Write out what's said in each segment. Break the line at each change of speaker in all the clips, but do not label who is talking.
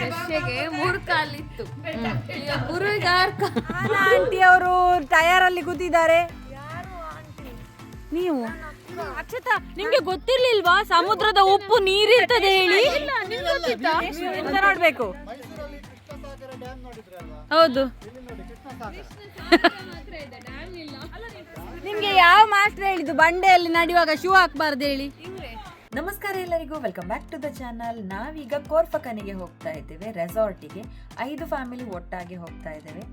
ಶಶಿಗೆ 3 ಕಾಲಿತ್ತು. ಈಗ ಗುರುವಿಗೆ 6
ಆಂಟಿ ಅವರು ಟಯರಲ್ಲಿ ಕೂತಿದ್ದಾರೆ. ನೀವು ಅಕ್ಷತಾ, ನಿಮ್ಗೆ ಗೊತ್ತಿರ್ಲಿಲ್ವಾ ಸಮುದ್ರದ ಉಪ್ಪು ನೀರಿರ್ತದೆ ಹೇಳಿ? ಎಂತ ನೋಡ್ಬೇಕು? ಹೌದು. ನಿಮ್ಗೆ ಯಾವ ಮಾಸ್ಟರ್ ಹೇಳಿದ್ದು ಬಂಡೆಯಲ್ಲಿ ನಡೆಯುವಾಗ ಶೂ ಹಾಕ್ಬಾರ್ದು ಹೇಳಿ?
ನಮಸ್ಕಾರ ಎಲ್ಲರಿಗೂ, welcome back to the channel. ನಾವೀಗ ಕೋರ್ಫಕನಿಗೆ ಹೋಗ್ತಾ ಇದ್ದೇವೆ, ರೆಸಾರ್ಟಿಗೆ. 5 ಫ್ಯಾಮಿಲಿ ಒಟ್ಟಾಗಿ ಹೋಗ್ತಾ ಇದ್ದೇವೆ.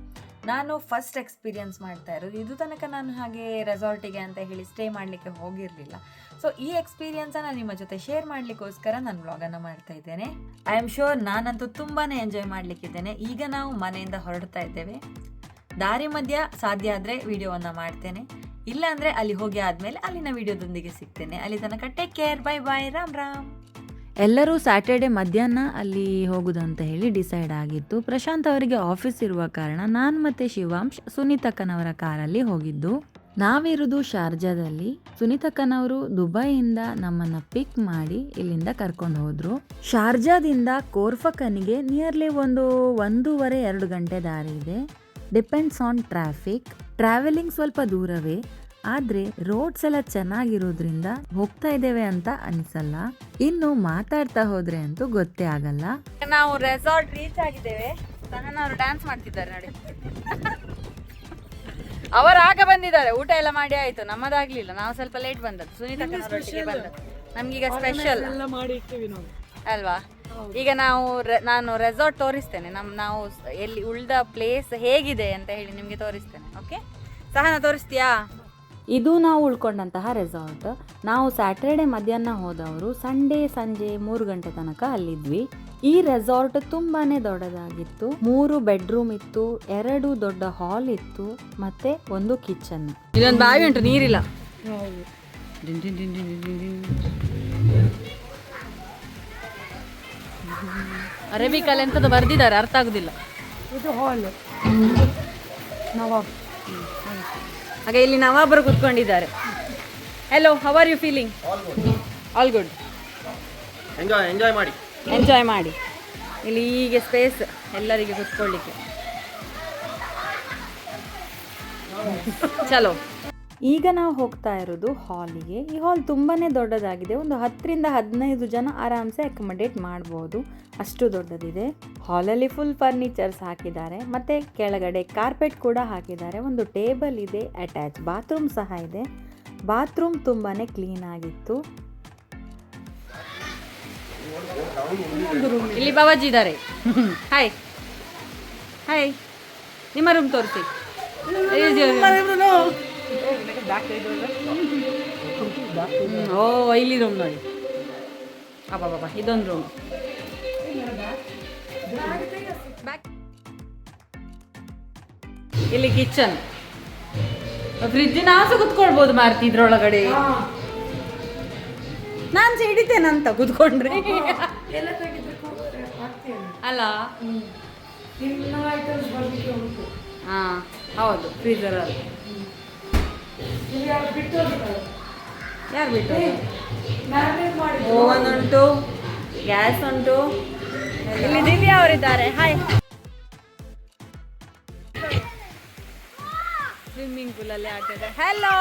ನಾನು ಫಸ್ಟ್ ಎಕ್ಸ್ಪೀರಿಯನ್ಸ್ ಮಾಡ್ತಾ ಇರೋದು. ಇದು ತನಕ ನಾನು ಹಾಗೆ ರೆಸಾರ್ಟಿಗೆ ಅಂತ ಹೇಳಿ ಸ್ಟೇ ಮಾಡಲಿಕ್ಕೆ ಹೋಗಿರಲಿಲ್ಲ. ಸೊ ಈ ಎಕ್ಸ್ಪೀರಿಯನ್ಸನ್ನು ನಿಮ್ಮ ಜೊತೆ ಶೇರ್ ಮಾಡಲಿಕ್ಕೋಸ್ಕರ ನಾನು ವ್ಲಾಗನ್ನು ಮಾಡ್ತಾ ಇದ್ದೇನೆ. ಐ ಆಮ್ ಶೋರ್ ನಾನಂತೂ ತುಂಬಾ ಎಂಜಾಯ್ ಮಾಡಲಿಕ್ಕಿದ್ದೇನೆ. ಈಗ ನಾವು ಮನೆಯಿಂದ ಹೊರಡ್ತಾ ಇದ್ದೇವೆ. ದಾರಿ ಮಧ್ಯ ಸಾಧ್ಯ ಆದರೆ ವಿಡಿಯೋವನ್ನು ಮಾಡ್ತೇನೆ, ಇಲ್ಲಾಂದರೆ ಅಲ್ಲಿ ಹೋಗಿ ಆದಮೇಲೆ ಅಲ್ಲಿನ ವಿಡಿಯೋದೊಂದಿಗೆ ಸಿಗ್ತೇನೆ. ಅಲ್ಲಿ ತನಕ take care, bye bye, Ram Ram.
ಎಲ್ಲರೂ ಸ್ಯಾಟರ್ಡೆ ಮಧ್ಯಾಹ್ನ ಅಲ್ಲಿ ಹೋಗುದಂತ ಹೇಳಿ ಡಿಸೈಡ್ ಆಗಿತ್ತು. ಪ್ರಶಾಂತ್ ಅವರಿಗೆ ಆಫೀಸ್ ಇರುವ ಕಾರಣ ನಾನು ಮತ್ತು ಶಿವಾಂಶ್ ಸುನೀತಕ್ಕನವರ ಕಾರಲ್ಲಿ ಹೋಗಿದ್ದು. ನಾವಿರುವುದು ಶಾರ್ಜಾದಲ್ಲಿ. ಸುನೀತಕ್ಕನವರು ದುಬೈಯಿಂದ ನಮ್ಮನ್ನು ಪಿಕ್ ಮಾಡಿ ಇಲ್ಲಿಂದ ಕರ್ಕೊಂಡು ಹೋದರು. ಶಾರ್ಜಾದಿಂದ ಕೋರ್ಫಕನಿಗೆ ನಿಯರ್ಲಿ 1.5-2 ಗಂಟೆ ದಾರಿ ಇದೆ. Depends on traffic. ಟ್ರಾವೆಲಿಂಗ್ ಸ್ವಲ್ಪ ದೂರವೇ, ಆದರೆ ರೋಡ್ಸ್ ಎಲ್ಲ ಚೆನ್ನಾಗಿರೋದ್ರಿಂದ ಹೋಗ್ತಾ ಇದ್ದೇವೆ ಅಂತ ಅನಿಸಲ್ಲ. ಇನ್ನು ಮಾತಾಡ್ತಾ ಹೋದ್ರೆ ಅಂತೂ ಗೊತ್ತೇ ಆಗಲ್ಲ.
ನಾವು ರೆಸಾರ್ಟ್ ರೀಚ್ ಆಗಿದ್ದೇವೆ. ಸಹನವರು ಡ್ಯಾನ್ಸ್ ಮಾಡ್ತಿದ್ದಾರೆ ನೋಡಿ. ಅವರು ಆಗ ಬಂದಿದ್ದಾರೆ, ಊಟ ಎಲ್ಲ ಮಾಡಿ ಆಯ್ತು. ನಮ್ಮದಾಗ್ಲಿಲ್ಲ, ನಾವು ಸ್ವಲ್ಪ ಲೇಟ್ ಬಂದದ್ದು. ಸುನೀತಕ್ಕನವರೊಟ್ಟಿಗೆ ಬಂದದ್ದು. ನಮ್ಗೀಗ ಸ್ಪೆಷಲ್ ಅಲ್ವಾ? ಈಗ ನಾನು ರೆಸಾರ್ಟ್ ತೋರಿಸ್ತೇನೆ. ನಾವು ಎಲ್ಲಿ ಉಳಿದ ಪ್ಲೇಸ್ ಹೇಗಿದೆ ಅಂತ ಹೇಳಿ ನಿಮಗೆ ತೋರಿಸ್ತೇನೆ. ಓಕೆ ಸಹನ, ತೋರಿಸ್ತೀಯಾ?
ಇದು ನಾವು ಉಳ್ಕೊಂಡಂತಹ ರೆಸಾರ್ಟ್. ನಾವು ಸ್ಯಾಟರ್ಡೆ ಮಧ್ಯಾಹ್ನ ಹೋದವರು ಸಂಡೇ ಸಂಜೆ 3 ಗಂಟೆ ತನಕ ಅಲ್ಲಿದ್ವಿ. ಈ ರೆಸಾರ್ಟ್ ತುಂಬಾನೇ ದೊಡ್ಡದಾಗಿತ್ತು. 3 ಬೆಡ್ರೂಮ್ ಇತ್ತು, 2 ದೊಡ್ಡ ಹಾಲ್ ಇತ್ತು, ಮತ್ತೆ 1 ಕಿಚನ್.
ಇದೊಂದು ಬಾವಿ ಉಂಟು, ನೀರಿಲ್ಲ. ಅರೇಬಿಕಲ್ಲಿ ಎಂತದ್ದು ಬರ್ದಿದ್ದಾರೆ, ಅರ್ಥ ಆಗುದಿಲ್ಲ. ಇದು ಹಾಲ್. ಹಾಗೆ ಇಲ್ಲಿ ನವಾಬರು ಕೂತ್ಕೊಂಡಿದ್ದಾರೆ. Hello, how are you feeling? All good. Enjoy ಮಾಡಿ. ಇಲ್ಲಿ ಹೀಗೆ ಸ್ಪೇಸ್ ಎಲ್ಲರಿಗೆ ಕೂತ್ಕೊಳ್ಳಿಕ್ಕೆ. ಚಲೋ.
ಈಗ ನಾವು ಹೋಗ್ತಾ ಇರೋದು ಹಾಲಿಗೆ. ಈ ಹಾಲ್ ತುಂಬಾನೇ ದೊಡ್ಡದಾಗಿದೆ. 10-15 ಜನ ಆರಾಮ್ಸೆ ಅಕೊಮಡೇಟ್ ಮಾಡ್ಬೋದು, ಅಷ್ಟು ದೊಡ್ಡದಿದೆ. ಹಾಲಲ್ಲಿ ಫುಲ್ ಫರ್ನಿಚರ್ಸ್ ಹಾಕಿದ್ದಾರೆ, ಮತ್ತೆ ಕೆಳಗಡೆ ಕಾರ್ಪೆಟ್ ಕೂಡ ಹಾಕಿದ್ದಾರೆ. ಒಂದು ಟೇಬಲ್ ಇದೆ, ಅಟ್ಯಾಚ್ ಬಾತ್ರೂಮ್ ಸಹ ಇದೆ. ಬಾತ್ರೂಮ್ ತುಂಬಾನೇ ಕ್ಲೀನ್ ಆಗಿತ್ತು.
ಇಲ್ಲಿ ಬಾವಾಜಿ ಇದ್ದಾರೆ. Hi hi. ನಿಮ್ಮ ರೂಮ್ ತೋರಿಸಿ. ಓ, ಇಲ್ಲಿ ರೂಮ್ ನೋಡಿ. ಬಾಬಾ, ಇದೊಂದು ರೂಮ್. ಇಲ್ಲಿ ಕಿಚನ್, ಫ್ರಿಜ್. ನಾವು ಸಹ ಕುತ್ಕೊಳ್ಬೋದು ಮಾರ್ತಿ ಇದ್ರೊಳಗಡೆ. ನಾನು ಸಹ ಹಿಡಿತೇನಂತ ಕುತ್ಕೊಂಡ್ರೆ ಅಲ್ಲ. ಹಾಂ ಹೌದು, ಫ್ರೀಜರಲ್ಲಿ. ಯಾರು ಬಿಟ್ಟು? ಓವನ್ ಉಂಟು, ಗ್ಯಾಸ್ ಉಂಟು. ಇಲ್ಲಿ ದಿವ್ಯಾ ಅವರಿದ್ದಾರೆ. ಹಾಯ್. ಸ್ವಿಮ್ಮಿಂಗ್ ಪೂಲಲ್ಲಿ ಆಟ ಇದೆ. ಹಲೋ.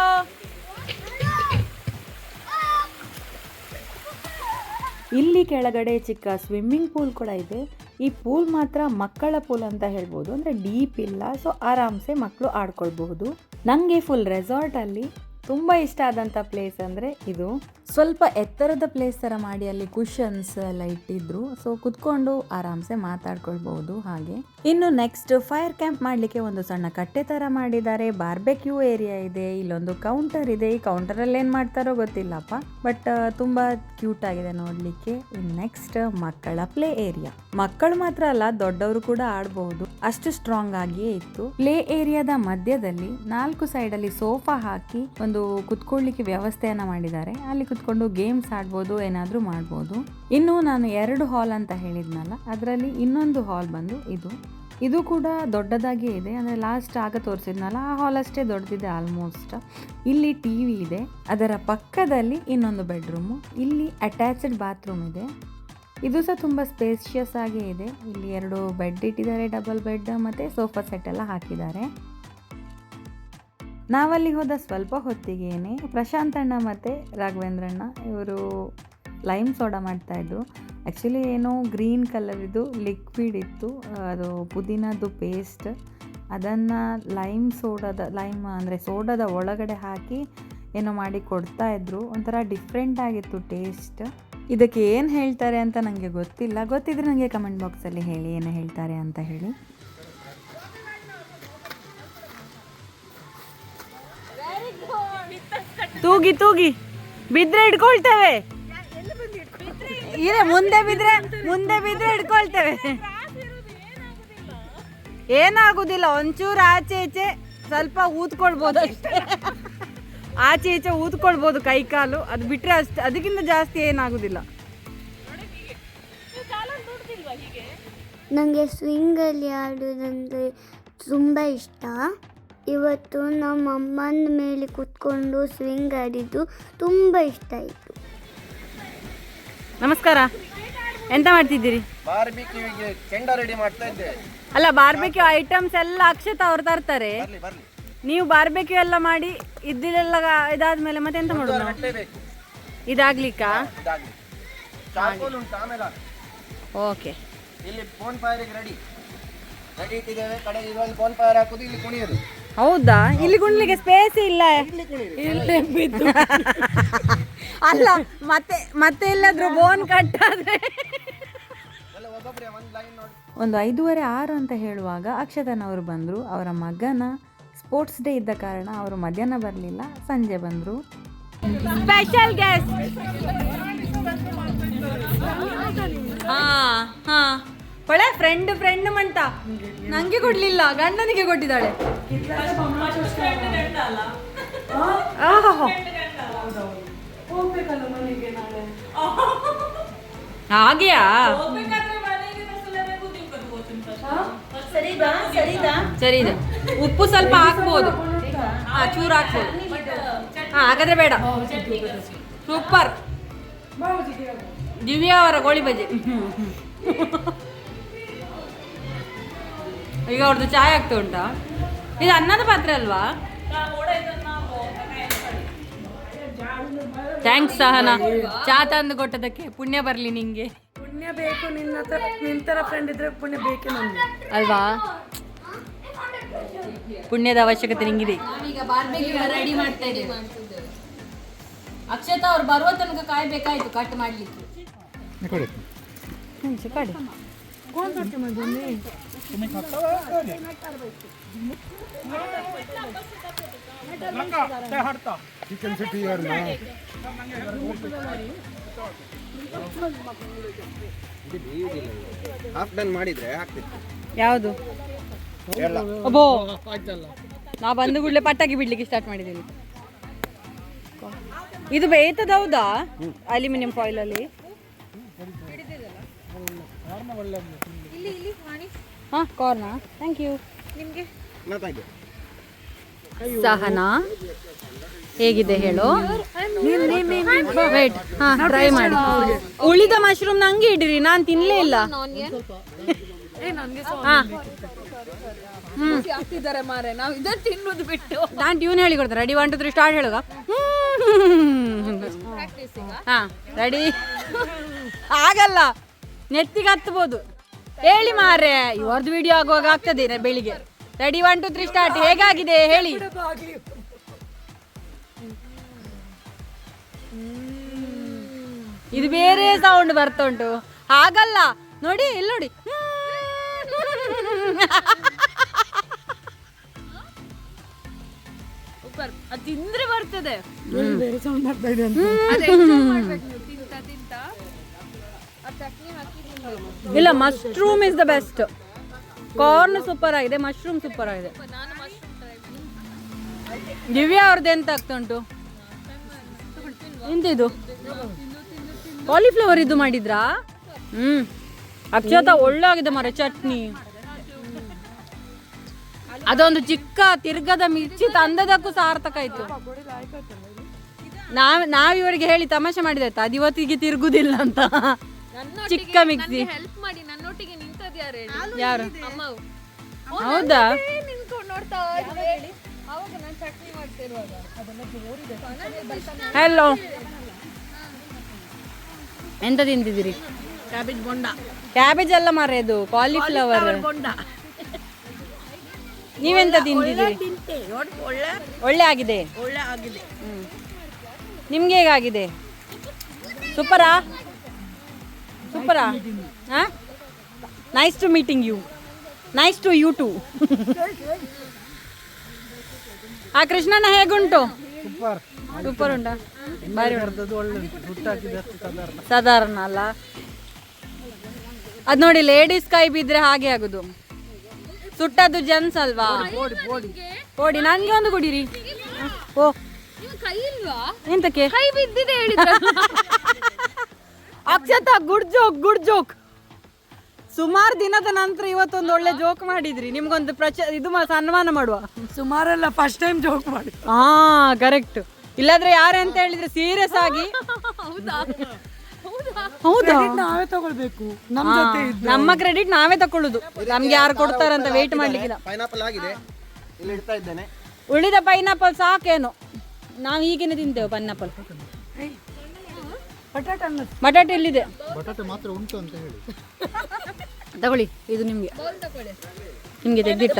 ಇಲ್ಲಿ ಕೆಳಗಡೆ ಚಿಕ್ಕ ಸ್ವಿಮ್ಮಿಂಗ್ ಪೂಲ್ ಕೂಡ ಇದೆ. ಈ ಪೂಲ್ ಮಾತ್ರ ಮಕ್ಕಳ ಪೂಲ್ ಅಂತ ಹೇಳ್ಬೋದು, ಅಂದರೆ ಡೀಪ್ ಇಲ್ಲ. ಸೊ ಆರಾಮ್ಸೆ ಮಕ್ಕಳು ಆಡ್ಕೊಳ್ಬಹುದು. ನನಗೆ ಫುಲ್ ರೆಸಾರ್ಟಲ್ಲಿ ತುಂಬ ಇಷ್ಟ ಆದಂಥ ಪ್ಲೇಸ್ ಅಂದರೆ ಇದು. ಸ್ವಲ್ಪ ಎತ್ತರದ ಪ್ಲೇಸ್ ಥರ ಮಾಡಿ ಅಲ್ಲಿ ಕುಷನ್ಸ್ ಎಲ್ಲ ಇಟ್ಟಿದ್ರು. ಸೊ ಕುತ್ಕೊಂಡು ಆರಾಮ್ಸೆ ಮಾತಾಡ್ಕೊಳ್ಬಹುದು. ಹಾಗೆ ಇನ್ನು ನೆಕ್ಸ್ಟ್ ಫೈರ್ ಕ್ಯಾಂಪ್ ಮಾಡಲಿಕ್ಕೆ ಒಂದು ಸಣ್ಣ ಕಟ್ಟೆ ಥರ ಮಾಡಿದ್ದಾರೆ. ಬಾರ್ಬೆಕ್ಯೂ ಏರಿಯಾ ಇದೆ. ಇಲ್ಲೊಂದು ಕೌಂಟರ್ ಇದೆ. ಈ ಕೌಂಟರಲ್ಲಿ ಏನು ಮಾಡ್ತಾರೋ ಗೊತ್ತಿಲ್ಲಪ್ಪ, ಬಟ್ ತುಂಬ ಕ್ಯೂಟ್ ಆಗಿದೆ ನೋಡಲಿಕ್ಕೆ. ಇನ್ನು ನೆಕ್ಸ್ಟ್ ಮಕ್ಕಳ ಪ್ಲೇ ಏರಿಯಾ. ಮಕ್ಕಳು ಮಾತ್ರ ಅಲ್ಲ, ದೊಡ್ಡವರು ಕೂಡ ಆಡಬಹುದು, ಅಷ್ಟು ಸ್ಟ್ರಾಂಗ್ ಆಗಿಯೇ ಇತ್ತು. ಪ್ಲೇ ಏರಿಯಾದ ಮಧ್ಯದಲ್ಲಿ 4 ಸೈಡಲ್ಲಿ ಸೋಫಾ ಹಾಕಿ ಒಂದು ಕುತ್ಕೊಳ್ಳಿಕ್ಕೆ ವ್ಯವಸ್ಥೆಯನ್ನ ಮಾಡಿದ್ದಾರೆ. ಅಲ್ಲಿ ಕುತ್ಕೊಂಡು ಗೇಮ್ಸ್ ಆಡ್ಬೋದು, ಏನಾದರೂ ಮಾಡ್ಬೋದು. ಇನ್ನು ನಾನು 2 ಹಾಲ್ ಅಂತ ಹೇಳಿದ್ನಲ್ಲ, ಅದರಲ್ಲಿ ಇನ್ನೊಂದು ಹಾಲ್ ಬಂದು ಇದು ಕೂಡ ದೊಡ್ಡದಾಗಿಯೇ ಇದೆ. ಅಂದರೆ ಲಾಸ್ಟ್ ಆಗ ತೋರಿಸಿದ್ನಲ್ಲ, ಆ ಹಾಲ್ ಅಷ್ಟೇ ದೊಡ್ಡದಿದೆ ಆಲ್ಮೋಸ್ಟ್. ಇಲ್ಲಿ ಟಿವಿ ಇದೆ. ಅದರ ಪಕ್ಕದಲ್ಲಿ ಇನ್ನೊಂದು ಬೆಡ್ರೂಮು. ಇಲ್ಲಿ ಅಟ್ಯಾಚ್ಡ್ ಬಾತ್ರೂಮ್ ಇದೆ. ಇದು ಸಹ ತುಂಬ ಸ್ಪೇಷಿಯಸ್ ಆಗೇ ಇದೆ. ಇಲ್ಲಿ 2 ಬೆಡ್ ಇಟ್ಟಿದ್ದಾರೆ, ಡಬಲ್ ಬೆಡ್, ಮತ್ತು ಸೋಫಾ ಸೆಟ್ ಎಲ್ಲ ಹಾಕಿದ್ದಾರೆ. ನಾವಲ್ಲಿ ಹೋದ ಸ್ವಲ್ಪ ಹೊತ್ತಿಗೇನೆ ಪ್ರಶಾಂತ್ ಅಣ್ಣ ಮತ್ತು ರಾಘವೇಂದ್ರಣ್ಣ ಇವರು ಲೈಮ್ ಸೋಡಾ ಮಾಡ್ತಾಯಿದ್ರು. ಆ್ಯಕ್ಚುಲಿ ಏನೋ ಗ್ರೀನ್ ಕಲರಿದು ಲಿಕ್ವಿಡ್ ಇತ್ತು, ಅದು ಪುದೀನದ್ದು ಪೇಸ್ಟ್. ಅದನ್ನು ಲೈಮ್ ಅಂದರೆ ಸೋಡಾದ ಒಳಗಡೆ ಹಾಕಿ ಏನೋ ಮಾಡಿ ಕೊಡ್ತಾಯಿದ್ರು. ಒಂಥರ ಡಿಫ್ರೆಂಟ್ ಆಗಿತ್ತು ಟೇಸ್ಟ್. ಇದಕ್ಕೆ ಏನು ಹೇಳ್ತಾರೆ ಅಂತ ನನಗೆ ಗೊತ್ತಿಲ್ಲ. ಗೊತ್ತಿದ್ರೆ ನನಗೆ ಕಮೆಂಟ್ ಬಾಕ್ಸಲ್ಲಿ ಹೇಳಿ ಏನು ಹೇಳ್ತಾರೆ ಅಂತ ಹೇಳಿ.
ತೂಗಿ ತೂಗಿ ಬಿದ್ರೆ ಹಿಡ್ಕೊಳ್ತೇವೆ. ಇದೆ ಮುಂದೆ ಬಿದ್ರೆ ಹಿಡ್ಕೊಳ್ತೇವೆ. ಏನಾಗುದಿಲ್ಲ, ಒಂಚೂರು ಆಚೆ ಈಚೆ ಸ್ವಲ್ಪ ಊದ್ಕೊಳ್ಬೋದು ಅಷ್ಟೇ. ಆಚೆ ಈಚೆ ಊದ್ಕೊಳ್ಬೋದು ಕೈ ಕಾಲು, ಅದು ಬಿಟ್ಟರೆ ಅಷ್ಟು, ಅದಕ್ಕಿಂತ ಜಾಸ್ತಿ ಏನಾಗುದಿಲ್ಲ.
ನನಗೆ ಸ್ವಿಂಗಲ್ಲಿ ಆಡೋದಂದರೆ ತುಂಬ ಇಷ್ಟ. ಇವತ್ತು ನಮ್ಮ ಅಮ್ಮನ ಮೇಲೆ ಕೂತ್ಕೊಂಡು ಸ್ವಿಂಗ್ ಆಡಿದ್ದು ತುಂಬ ಇಷ್ಟ ಆಯಿತು.
ನಮಸ್ಕಾರ, ಎಂತ ಮಾಡ್ತಿದ್ದೀರಿ?
ಬಾರ್ಬಿಕ್ಯೂಗೆ ಕೆಂಡ ರೆಡಿ ಮಾಡ್ತಾ ಇದ್ದೆ.
ಅಲ್ಲ, ಬಾರ್ಬೆಕ್ಯೂ ಐಟಮ್ಸ್ ಎಲ್ಲ ಅಕ್ಷತಾ ಅವ್ರು ತರ್ತಾರೆ. ನೀವು ಬಾರ್ಬೆಕ್ಯೂ ಎಲ್ಲ ಮಾಡಿ ಇದ್ದಿಲೆಲ್ಲ ಇದಾದ್ಮೇಲೆ ಮತ್ತೆ ಎಂತ ಮಾಡೋದು ನಾವು? ಇದಾಗ್ಲಿಕ್ಕಾ?
ಚಾರ್ಕೋಲ್ ಉಂಟು ಆಮೇಲೆ.
ಓಕೆ,
ಇಲ್ಲಿ ಫೋನ್ ಫೈರಿಗೆ ರೆಡಿ ಇಟ್ಟಿದ್ದೇವೆ. ಕಡೆಗೆ ಇದೊಂದು ಫೋನ್ ಫೈರ್ ಹಾಕೋದು, ಇಲ್ಲಿ ಕುಣಿಯೋದು.
ಹೌದಾ? ಇಲ್ಲಿ ಕುಣ್ಲಿಕ್ಕೆ ಸ್ಪೇಸ್ ಇಲ್ಲ. ಅಲ್ಲ, ಮತ್ತೆ ಎಲ್ಲಾದ್ರೂ ಬೋನ್ ಕಟ್ ಆದ್ರೆ
ಒಂದು 5:30-6 ಅಂತ ಹೇಳುವಾಗ ಅಕ್ಷತನವರು ಬಂದರು. ಅವರ ಮಗನ ಸ್ಪೋರ್ಟ್ಸ್ ಡೇ ಇದ್ದ ಕಾರಣ ಅವರು ಮಧ್ಯಾಹ್ನ ಬರಲಿಲ್ಲ, ಸಂಜೆ ಬಂದರು.
Special guest. ಒಳ್ಳೆ ಫ್ರೆಂಡ್ ಮಂಟ. ನಂಗೆ ಕೊಡ್ಲಿಲ್ಲ, ಗಂಡನಿಗೆ ಕೊಟ್ಟಿದ್ದಾಳೆ. ಹಾಗೆಯಾ? ಸರಿ ಇದೆ. ಉಪ್ಪು ಸ್ವಲ್ಪ ಹಾಕ್ಬೋದು, ಚೂರು ಹಾಕ್ಬೋದು. ಹಾಗಾದ್ರೆ ಬೇಡ. ಸೂಪರ್. ದಿವ್ಯಾ ಅವರ ಗೋಳಿ ಬಜ್ಜಿ. ಈಗ ಅವ್ರದ್ದು ಚಾಯ್ ಆಗ್ತಾ ಉಂಟಾ? ಇದು ಅನ್ನದ ಪಾತ್ರೆ ಅಲ್ವಾ? ಥ್ಯಾಂಕ್ಸ್ ಸಹನಾ, ಚಾ ತಂದು ಕೊಟ್ಟದಕ್ಕೆ. ಪುಣ್ಯ ಬರಲಿ ನಿಂಗೆ.
ಪುಣ್ಯ ಬೇಕು, ನಿನ್ನ ಫ್ರೆಂಡ್ ಇದ್ರೆ ಪುಣ್ಯ ಬೇಕು ನಮ್ಗೆ
ಅಲ್ವಾ? ಪುಣ್ಯದ ಅವಶ್ಯಕತೆ ನಿಂಗಿದೆ. ಈಗ ಬಾರ್ಬೆಕ್ಯೂ ರೆಡಿ ಮಾಡ್ತಾ ಇದ್ದೀವಿ. ಅಕ್ಷತಾ ಅವ್ರು ಬರುವ ತನಕ ಕಾಯ್ಬೇಕಾಯ್ತು ಕಟ್ ಮಾಡ್ಲಿಕ್ಕೆ.
ಹಾಫ್ ಡನ್ ಮಾಡಿದ್ರೆ ಆಗ್ತಿತ್ತು.
ಯಾವುದು? ಅಬ್ಬೋ, ನಾ ಬಂದು ಕೂಡಲೇ ಪಟಾಕಿ ಬಿಡ್ಲಿಕ್ಕೆ ಸ್ಟಾರ್ಟ್ ಮಾಡಿದ್ದೀನಿ. ಇದು ಬೇಯ್ತದ? ಹೌದಾ? ಅಲ್ಯೂಮಿನಿಯಂ ಫಾಯಿಲ್ ಅಲ್ಲಿ. ಹಾಂ, ಕಾರ್ನ. Thank you. ನಿಮಗೆ ಸಹನಾ ಹೇಗಿದೆ ಹೇಳು? ವೇಟ್, ಹಾಂ, ಟ್ರೈ ಮಾಡಿ. ಉಳಿದ ಮಶ್ರೂಮ್ ನಂಗೆ ಇಡಿರಿ, ನಾನು ತಿನ್ನಲೇ ಇಲ್ಲ. ಹಾಂ,
ಹಾಕ್ತಿದ್ದಾರೆ ಮಾರೆ, ನಾವು ಇದನ್ನು ತಿನ್ನೋದು ಬಿಟ್ಟು.
ನಾನು ಟ್ಯೂನ್ ಹೇಳಿ ಕೊಡ್ತಾರೆ. ರೆಡಿ 1 2 3 ಸ್ಟಾರ್ಟ್ ಹೇಳುವ. ಹಾಂ, ರೆಡಿ. ಆಗಲ್ಲ, ನೆತ್ತಿಗೆ ಹತ್ಬೋದು. ಹೇಳಿ ಮಾರೆ, ಇವ್ರದ್ದು ವಿಡಿಯೋ ಆಗುವಾಗ ಆಗ್ತದೆ ಬೆಳಿಗ್ಗೆ. Ready 1 2 3 start. ಹೇಗಾಗಿದೆ ಹೇಳಿ? ಇದು ಬೇರೆ ಸೌಂಡ್ ಬರ್ತಾ ಉಂಟು. ಹಾಗಲ್ಲ ನೋಡಿ, ಇಲ್ಲಿ ನೋಡಿ. ಅದು ತಿಂದ್ರೆ ಬರ್ತದೆ. ಇಲ್ಲ, mushroom is the best. Corn super ಆಗಿದೆ, ಮಶ್ರೂಮ್ ಸೂಪರ್ ಆಗಿದೆ. ದಿವ್ಯಾ ಅವ್ರದ್ದು ಎಂತ ಆಗ್ತಾ ಉಂಟು? ಎಂತಿದು? ಕಾಲಿಫ್ಲವರ್ ಇದು ಮಾಡಿದ್ರಾ? ಅಕ್ಷತಾ ಒಳ್ಳೆ ಆಗಿದೆ ಮರ ಚಟ್ನಿ. ಅದೊಂದು ಚಿಕ್ಕ ತಿರ್ಗದ ಮಿರ್ಚಿ ತಂದದಕ್ಕೂ ಸಾರ್ಥಕ ಆಯ್ತು. ನಾವಿವರಿಗೆ ಹೇಳಿ ತಮಾಷೆ ಮಾಡಿದಾಯ್ತು, ಅದು ಇವತ್ತಿಗೆ ತಿರುಗುದಿಲ್ಲ ಅಂತ. ಚಿಕ್ಕ ಮಿಕ್ಸಿ.
ಹೆಲ್ಪ್ ಮಾಡಿ ನನ್ನೊಟ್ಟಿಗೆ ನಿಂತದ್ ಯಾರು ಹೇಳಿ?
ಯಾರು?
ಅಮ್ಮವು.
ಹೌದಾ?
ನಿಂತ್ಕೊಂಡು ನೋಡ್ತಾ ಇದ್ವಿ. ಅವಾಗ ನಾನು ಚಟ್ನಿ ಮಾಡ್ತಿರುವಾಗ
ಹಲೋ, ಎಂತ ತಿಂತಿದ್ದೀರಿ?
ಕ್ಯಾಬೇಜ್ ಬೊಂಡ
ಕ್ಯಾಬೇಜ್ ಅಲ್ಲ ಮಾರ್ರೆ, ಇದು ಕಾಲಿಫ್ಲವರ್.
ಬೊಂಡ
ನೀವೆಂತ ತಿಂತಿದ್ದೀರಿ?
ತಿಂತೆ ಒಳ್ಳೆ
ಒಳ್ಳೆ ಆಗಿದೆ.
ಒಳ್ಳೆ ಆಗಿದೆ.
ನಿಮ್ಗೆ ಹೇಗಾಗಿದೆ? ಸೂಪರಾ? ಸೂಪರಾ? ಹಾ, nice to meeting you. Nice to you too. ಆ ಕೃಷ್ಣನ ಹೇಗುಂಟು? ಸೂಪರ್ ಉಂಟಾ? ಬಾರಿ ಸಾಧಾರಣ ಅಲ್ಲ ಅದು. ನೋಡಿ, ಲೇಡೀಸ್ ಕೈ ಬಿದ್ರೆ ಹಾಗೆ ಆಗುದು. ಸುಟ್ಟದ್ದು ಜೆಂಟ್ಸ್ ಅಲ್ವಾ? ಓಡಿ, ನನ್ಗೆ ಒಂದು ಕುಡೀರಿ. ಓ,
ನೀವು ಕೈ ಇಲ್ವಾ?
ಎಂತಕ್ಕೆ?
ಕೈ ಬಿದ್ದಿದೆ ಹೇಳಿದ್ರು.
Akshata, good joke, good joke. ಸುಮಾರು ದಿನದ ನಂತರ ಇವತ್ತೊಂದು ಒಳ್ಳೆ ಜೋಕ್ ಮಾಡಿದ್ರಿ. ನಿಮ್ಗೊಂದು ಇದು ಸನ್ಮಾನ ಮಾಡುವ.
ಸುಮಾರೆಲ್ಲ ಫಸ್ಟ್ ಟೈಮ್ ಜೋಕ್ ಮಾಡಿ.
ಹಾ, ಕರೆಕ್ಟ್. ಇಲ್ಲಾದ್ರೆ ಯಾರಂತ ಹೇಳಿದ್ರೆ ಸೀರಿಯಸ್ ಆಗಿ. ಹೌದಾ?
ನಾವೇ ತಗೊಳ್ಬೇಕು.
ನಮ್ಮ ಕ್ರೆಡಿಟ್ ನಾವೇ ತಕೊಳ್ಳುದು. ನಮ್ಗೆ ಯಾರು ಕೊಡ್ತಾರಂತ ವೇಟ್ ಮಾಡ್ಲಿಕ್ಕಿಲ್ಲ.
ಪೈನಾಪಲ್ ಆಗಿದೆ, ಇಲ್ಲಿ ಇಡ್ತಾ ಇದ್ದೇನೆ.
ಉಳಿದ ಪೈನಾಪಲ್ ಸಾಕೇನು, ನಾವು ಈಗೇನೆ ತಿಂತೇವೆ ಪೈನಾಪಲ್. ಬಟಾಟೆ ಎಲ್ಲಿದೆ? ತಗೊಳ್ಳಿ, ಇದು ನಿಮ್ಗೆ. ನಿಮ್ಗೆ ತೆಗ್ದಿಟ್ಟ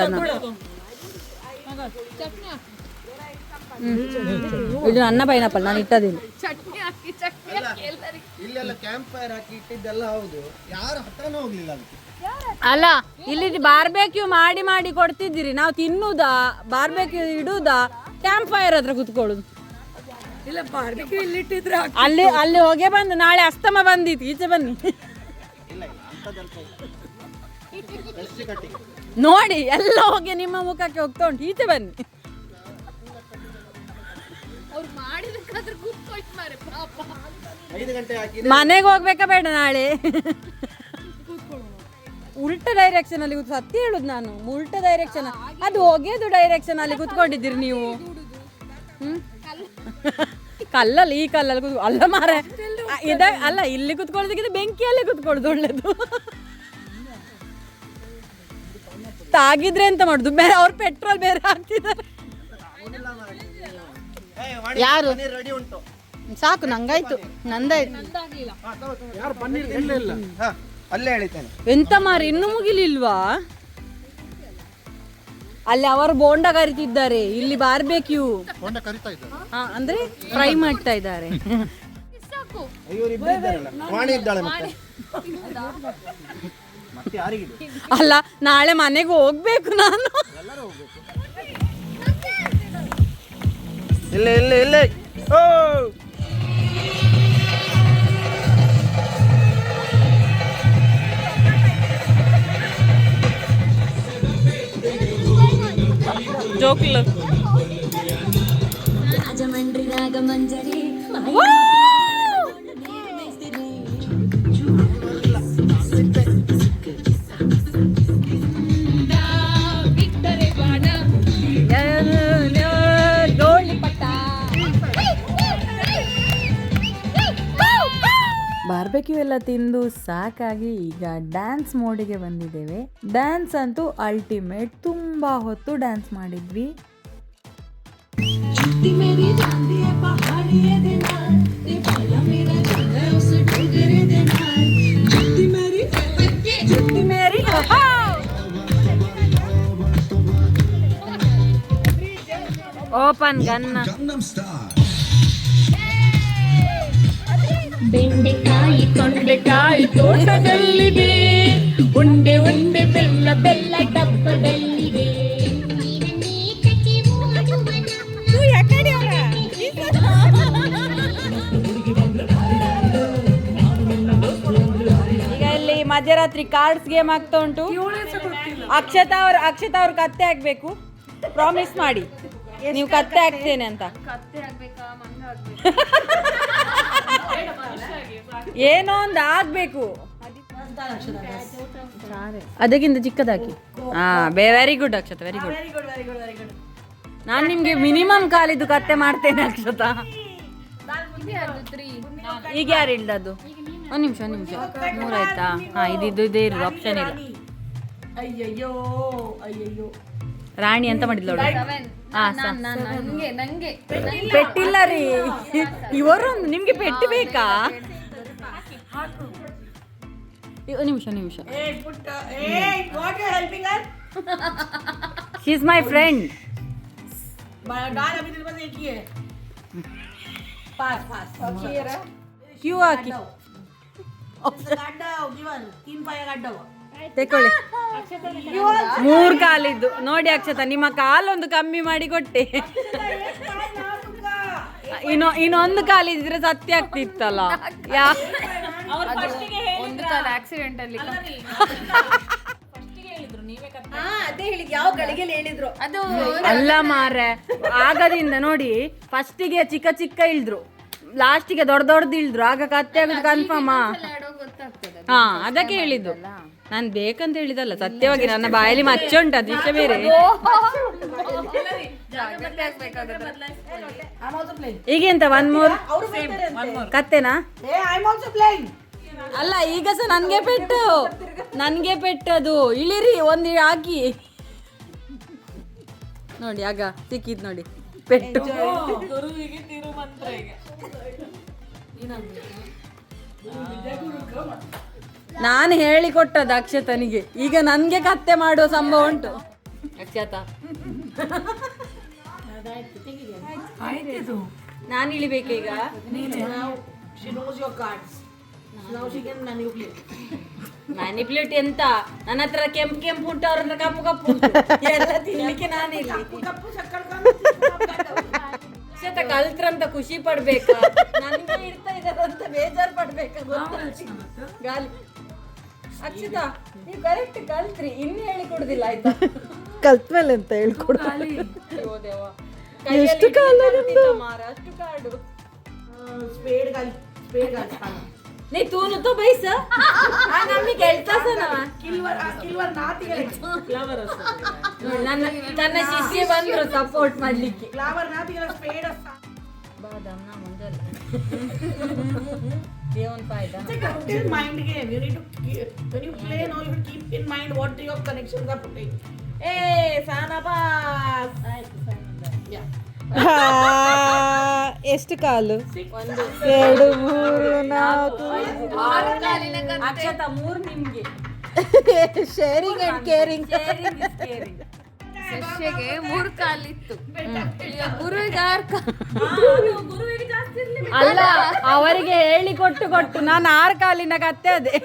ಇದು ನನ್ನ ಪೈನಾಪಲ್, ನಾನು ಇಟ್ಟದಿಲ್ಲ.
ಚಟ್ನಿ ಹಾಕಿ ಚಟ್ನಿ ಹಾಕಿ ಎಲ್ಲರಿಗೆ.
ಇಲ್ಲೆಲ್ಲ ಕ್ಯಾಂಪ್ ಫೈರ್ ಹಾಕಿ ಇಟ್ಟಿದ್ದೆಲ್ಲ ಹೌದು, ಯಾರ ಹತ್ರನೂ ಹೋಗ್ಲಿಲ್ಲ ಅದಕ್ಕೆ.
ಅಲ್ಲ, ಇಲ್ಲಿ ಬಾರ್ಬೇಕ್ಯೂ ಮಾಡಿ ಮಾಡಿ ಕೊಡ್ತಿದ್ದೀರಿ. ನಾವು ತಿನ್ನುದಾ, ಬಾರ್ಬೇಕ್ಯೂ ಇಡುದಾ, ಕ್ಯಾಂಪ್ ಫೈರ್ ಹತ್ರ ಕುತ್ಕೊಳ್ಳುದು.
ಇಲ್ಲ, ಬಾರ್ಬಿಕ್ಯೂ ಇಲ್ಲಿ ಇಟ್ಟಿದ್ರೆ
ಅಲ್ಲಿ ಅಲ್ಲಿ ಹೋಗಿ ಬಂದು ನಾಳೆ ಅಸ್ತಮ ಬಂದಿತ್ತು. ಈಚೆ ಬನ್ನಿ ನೋಡಿ, ಎಲ್ಲ ಹೋಗಿ ನಿಮ್ಮ ಮುಖಕ್ಕೆ ಹೋಗ್ತಾ ಉಂಟು. ಈಚೆ ಬನ್ನಿ.
ಅವ್ರು ಮಾಡಿದಕ್ಕಾದ್ರೆ ಕೂತ್ಕೊಳ್ತು ಮಾರೆ ಪಾಪ.
5 ಗಂಟೆ ಹಾಕಿ
ಮನೆಗೆ ಹೋಗ್ಬೇಕಾ ಬೇಡ ನಾಳೆ? ಉಲ್ಟ ಡೈರೆಕ್ಷನ್ ಅಲ್ಲಿ ಸತ್ಯ ಹೇಳುದು ನಾನು. ಉಲ್ಟ ಡೈರೆಕ್ಷನ್, ಅದು ಹೋಗಿದ್ದು ಡೈರೆಕ್ಷನ್ ಅಲ್ಲಿ ಕುತ್ಕೊಂಡಿದ್ದೀರಿ ನೀವು. ಕಲ್ಲಲ್ಲಿ, ಈ ಕಲ್ಲಲ್ಲಿ ಅಲ್ಲ ಮಾರ, ಅಲ್ಲ ಇಲ್ಲಿ ಕುತ್ಕೊಳ್ಳೋದಕ್ಕಿಂತ ಬೆಂಕಿಯಲ್ಲೇ ಕುತ್ಕೊಳ್ಳೋದು ಒಳ್ಳೇದು. ತಾಗಿದ್ರೆ ಎಂತ ಮಾಡುದು? ಬೇರೆ ಅವ್ರು ಪೆಟ್ರೋಲ್ ಬೇರೆ ಹಾಕ್ತಿದ್ದಾರೆ. ಯಾರು?
ರೆಡಿ ಉಂಟು.
ಸಾಕು, ನಂಗಾಯ್ತು, ನಂದಾಯ್ತು.
ಹಾ, ಅಲ್ಲೇ ಹೇಳಿದ್ದೇನೆ.
ಎಂತ ಮಾರಿ, ಇನ್ನೂ ಮುಗಿಲಿಲ್ವಾ? ಅಲ್ಲಿ ಅವರು ಬೋಂಡ ಕರಿತಿದ್ದಾರೆ, ಇಲ್ಲಿ ಬಾರ್ಬೇಕ್ಯೂ ಅಂದ್ರೆ ಫ್ರೈ ಮಾಡ್ತಾ ಇದ್ದಾರೆ.
ಸಾಕು.
ಇವರು ಇಬ್ಬರು ಇದ್ದಾರಲ್ಲ, ವಾಣಿ ಇದ್ದಾಳೆ ಮತ್ತೆ. ಮತ್ತೆ ಯಾರಿಗಿದೆ?
ಅಲ್ಲ, ನಾಳೆ ಮನೆಗೆ ಹೋಗ್ಬೇಕು ನಾನು.
ಇಲ್ಲ ಇಲ್ಲ ಇಲ್ಲ. ಓ,
ಜೋಕ್ಲ
ಬಾರ್ಬೆಕ್ಯೂ ಎಲ್ಲ ತಿಂದು ಸಾಕಾಗಿ ಈಗ ಡ್ಯಾನ್ಸ್ ಮೋಡಿಗೆ ಬಂದಿದ್ದೇವೆ. ಡ್ಯಾನ್ಸ್ ಅಂತೂ ಅಲ್ಟಿಮೇಟ್, ತುಂಬ ಹೊತ್ತು ಡ್ಯಾನ್ಸ್ ಮಾಡಿದ್ವಿ.
ಓಪನ್ ಗನ್ನ.
ಬೆಂಡೆಕಾಯಿ ತೊಂಡೆಕಾಯಿ ತೋಟದಲ್ಲಿದೆ, ಉಂಡೆ ಉಂಡೆ ಬೆಲ್ಲ ಬೆಲ್ಲ ಡಬ್ಬದಲ್ಲಿದೆ.
ಈಗ ಇಲ್ಲಿ ಮಧ್ಯರಾತ್ರಿ ಕಾರ್ಡ್ಸ್ ಗೇಮ್ ಆಗ್ತಾ ಉಂಟು. ಅಕ್ಷತಾ ಅವ್ರ ಕತ್ತೆ ಆಗ್ಬೇಕು. ಪ್ರಾಮಿಸ್ ಮಾಡಿ, ನೀವು ಕತ್ತೆ ಆಗ್ತೇನೆ ಅಂತ. ಏನೋ ಒಂದು ಆಗ್ಬೇಕು, ಅದಕ್ಕಿಂತ ಚಿಕ್ಕದಾಕಿ. ಹಾ, very good Akshata, very good. ನಾನು ನಿಮ್ಗೆ ಮಿನಿಮಮ್ ಕಾಲಿದ್ದು ಕತ್ತೆ ಮಾಡ್ತೇನೆ ಅಕ್ಷತಾ. ಈಗ ಯಾರು ಇಲ್ದದ್ದು? ಒಂದು ನಿಮಿಷ 3 ಆಯ್ತಾ? ಹಾಂ, ಇದೇ ಇರೋದು, ಆಪ್ಷನ್ ಇಲ್ಲ.
ಅಯ್ಯಯ್ಯೋ ಅಯ್ಯಯ್ಯೋ
ರಾಣಿ ಅಂತ ಮಾಡಿದ್ಲು ಅವಳು.
ನಂಗೆ
ಪೆಟ್ಟಿಲ್ಲ ರೀ ಇವರೊಂದು. ನಿಮ್ಗೆ ಪೆಟ್ಟು ಬೇಕಾ? ನಿಮಿಷ she is my friend. Queue ಹಾಕಿ ತೆಕೊಳ್ಳಿ. 3 ಕಾಲಿದ್ದು ನೋಡಿ ಅಕ್ಷತಾ, ನಿಮ್ಮ ಕಾಲೊಂದು ಕಮ್ಮಿ ಮಾಡಿ ಕೊಟ್ಟೆ. ಇನ್ನೊಂದು ಕಾಲಿದ್ರೆ ಸತ್ಯ ಆಗ್ತಿತ್ತಲ್ಲ.
ಒಂದು ಕಾಲ ಆಕ್ಸಿಡೆಂಟ್ ಅಲ್ಲಿ ಅದು
ಅಲ್ಲ ಮಾರ್ರೆ, ಆಗದಿಂದ ನೋಡಿ ಫಸ್ಟಿಗೆ ಚಿಕ್ಕ ಇಳಿದ್ರು, ಲಾಸ್ಟಿಗೆ ದೊಡ್ಡದು ಇಳಿದ್ರು, ಆಗ ಕತ್ತೆ ಆಗುದು ಕನ್ಫರ್ಮ್. ಹಾ, ಅದಕ್ಕೆ ಹೇಳಿದ್ದು ನಾನು ಬೇಕಂತ ಹೇಳಿದಲ್ಲ, ಸತ್ಯವಾಗಿ ನನ್ನ ಬಾಯಲ್ಲಿ ಮಚ್ಚ ಉಂಟು, ಅದು ವಿಷಯ ಬೇರೆ. ಈಗೆಂತ 1 more ಕತ್ತೆನಾ? ಅಲ್ಲ, ಈಗ ಸಹ ನನ್ಗೆ ಪೆಟ್ಟದು. ಇಳಿರಿ, ಒಂದು ಹಾಕಿ ನೋಡಿ, ಆಗ ಸಿಕ್ಕಿದ್ ನೋಡಿ ಪೆಟ್ಟು. ನಾನು ಹೇಳಿಕೊಟ್ಟದ್ದು ಅಕ್ಷತನಿಗೆ. ಈಗ ನನ್ಗೆ ಕತ್ತೆ ಮಾಡುವ ಸಂಭವ ಉಂಟು. ಅಕ್ಷತಾ, ನಾನು ಇಳಿಬೇಕೀಗ? ಮ್ಯಾನಿಪ್ಯುಲೇಟ್ ಎಂತ? ನನ್ನ ಹತ್ರ ಕೆಂಪು ಉಂಟು, ಅವ್ರ ಹತ್ರ ಕಪ್ಪು ಉಂಟು. ಎಲ್ಲ ತಿನ್ಲಿಕ್ಕೆ ನಾನಿಲ್ಲ. ಅಕ್ಷತಾ ಕಲ್ತ್ರಂತ ಖುಷಿ ಪಡ್ಬೇಕಾ? ನನಗೆ ಇಡ್ತಾ ಇದಾರಂತ ಬೇಜಾರು ಪಡ್ಬೇಕಾ? ಗಾಲಿ ಅಕ್ಷತಾ, ನೀವು ಕರೆಕ್ಟ್ ಕಲ್ತ್ರಿ, ಇನ್ನು ಹೇಳಿಕೊಡುದಿಲ್ಲ ಆಯ್ತಾ?
ಕಲ್ತ್ಮೇಲೆ ಅಂತ ಹೇಳ್ಕೊಡು.
ಎಷ್ಟು ಕಾಲ ಮಾರ, ಅಷ್ಟು ಕಾಡು. ನೀ ತೂನು ತೋ ಬೈಸ ನಮ್ಗೆ ಕೇಳ್ತಾಸ ನನ್ನ ಶಿಷ್ಯ ಬಂದ್ರು ಸಪೋರ್ಟ್ ಮಾಡ್ಲಿಕ್ಕೆ. ಬಾದಾಮ್ ನಾ ಮುಂದಲ್ಲ Devan ಪಾಯ್ದ.
mind game. You need to when you play now, you keep in mind what your connections are putting. ಸಾನಬಾಸ್.
ಎಷ್ಟು ಕಾಲು? 1 2 3 4
ಅಕ್ಷತಾ 3 ನಿಮ್ಗೆ.
Sharing and caring.
ಶಿಷ್ಯಗೆ 3 ಕಾಲಿತ್ತು, ಗುರುವಿಗೆ 6
ಅಲ್ಲ, ಅವರಿಗೆ ಹೇಳಿಕೊಟ್ಟು ನಾನು 6 ಕಾಲಿನ ಕತ್ತೆ ಅದೇ.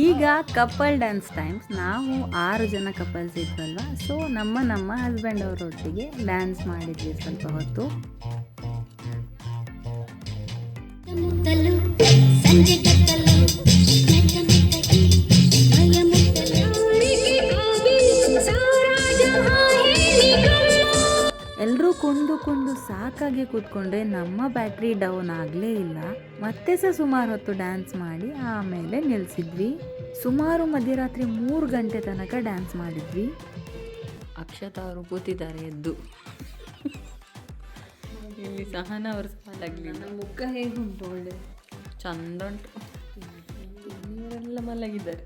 ಈಗ ಕಪಲ್ ಡ್ಯಾನ್ಸ್ ಟೈಮ್ಸ್. ನಾವು 6 ಜನ ಕಪಲ್ಸ್ ಇದ್ವಲ್ವ, ಸೊ ನಮ್ಮ ಹಸ್ಬೆಂಡ್ ಅವರೊಟ್ಟಿಗೆ ಡ್ಯಾನ್ಸ್ ಮಾಡಿದ್ವಿ ಸ್ವಲ್ಪ ಹೊತ್ತು. ಎಲ್ಲರೂ ಕೊಂದು ಸಾಕಾಗಿ ಕೂತ್ಕೊಂಡ್ರೆ ನಮ್ಮ ಬ್ಯಾಟ್ರಿ ಡೌನ್ ಆಗಲೇ ಇಲ್ಲ. ಮತ್ತೆ ಸಹ ಸುಮಾರು ಹೊತ್ತು ಡ್ಯಾನ್ಸ್ ಮಾಡಿ ಆಮೇಲೆ ನಿಲ್ಲಿಸಿದ್ವಿ. ಸುಮಾರು ಮಧ್ಯರಾತ್ರಿ 3 ಗಂಟೆ ತನಕ ಡ್ಯಾನ್ಸ್ ಮಾಡಿದ್ವಿ.
ಅಕ್ಷತಾ ಅವರು ಕೂತಿದ್ದಾರೆ ಎದ್ದು. ಇಲ್ಲಿ ಸಹನ ಅವರು ಮಲಗಲಿಲ್ಲ.
ಮುಖ ಹೇಗುಂಟು, ಒಳ್ಳೆ
ಚಂದ ಉಂಟು. ಇವರೆಲ್ಲ ಮಲಗಿದ್ದಾರೆ.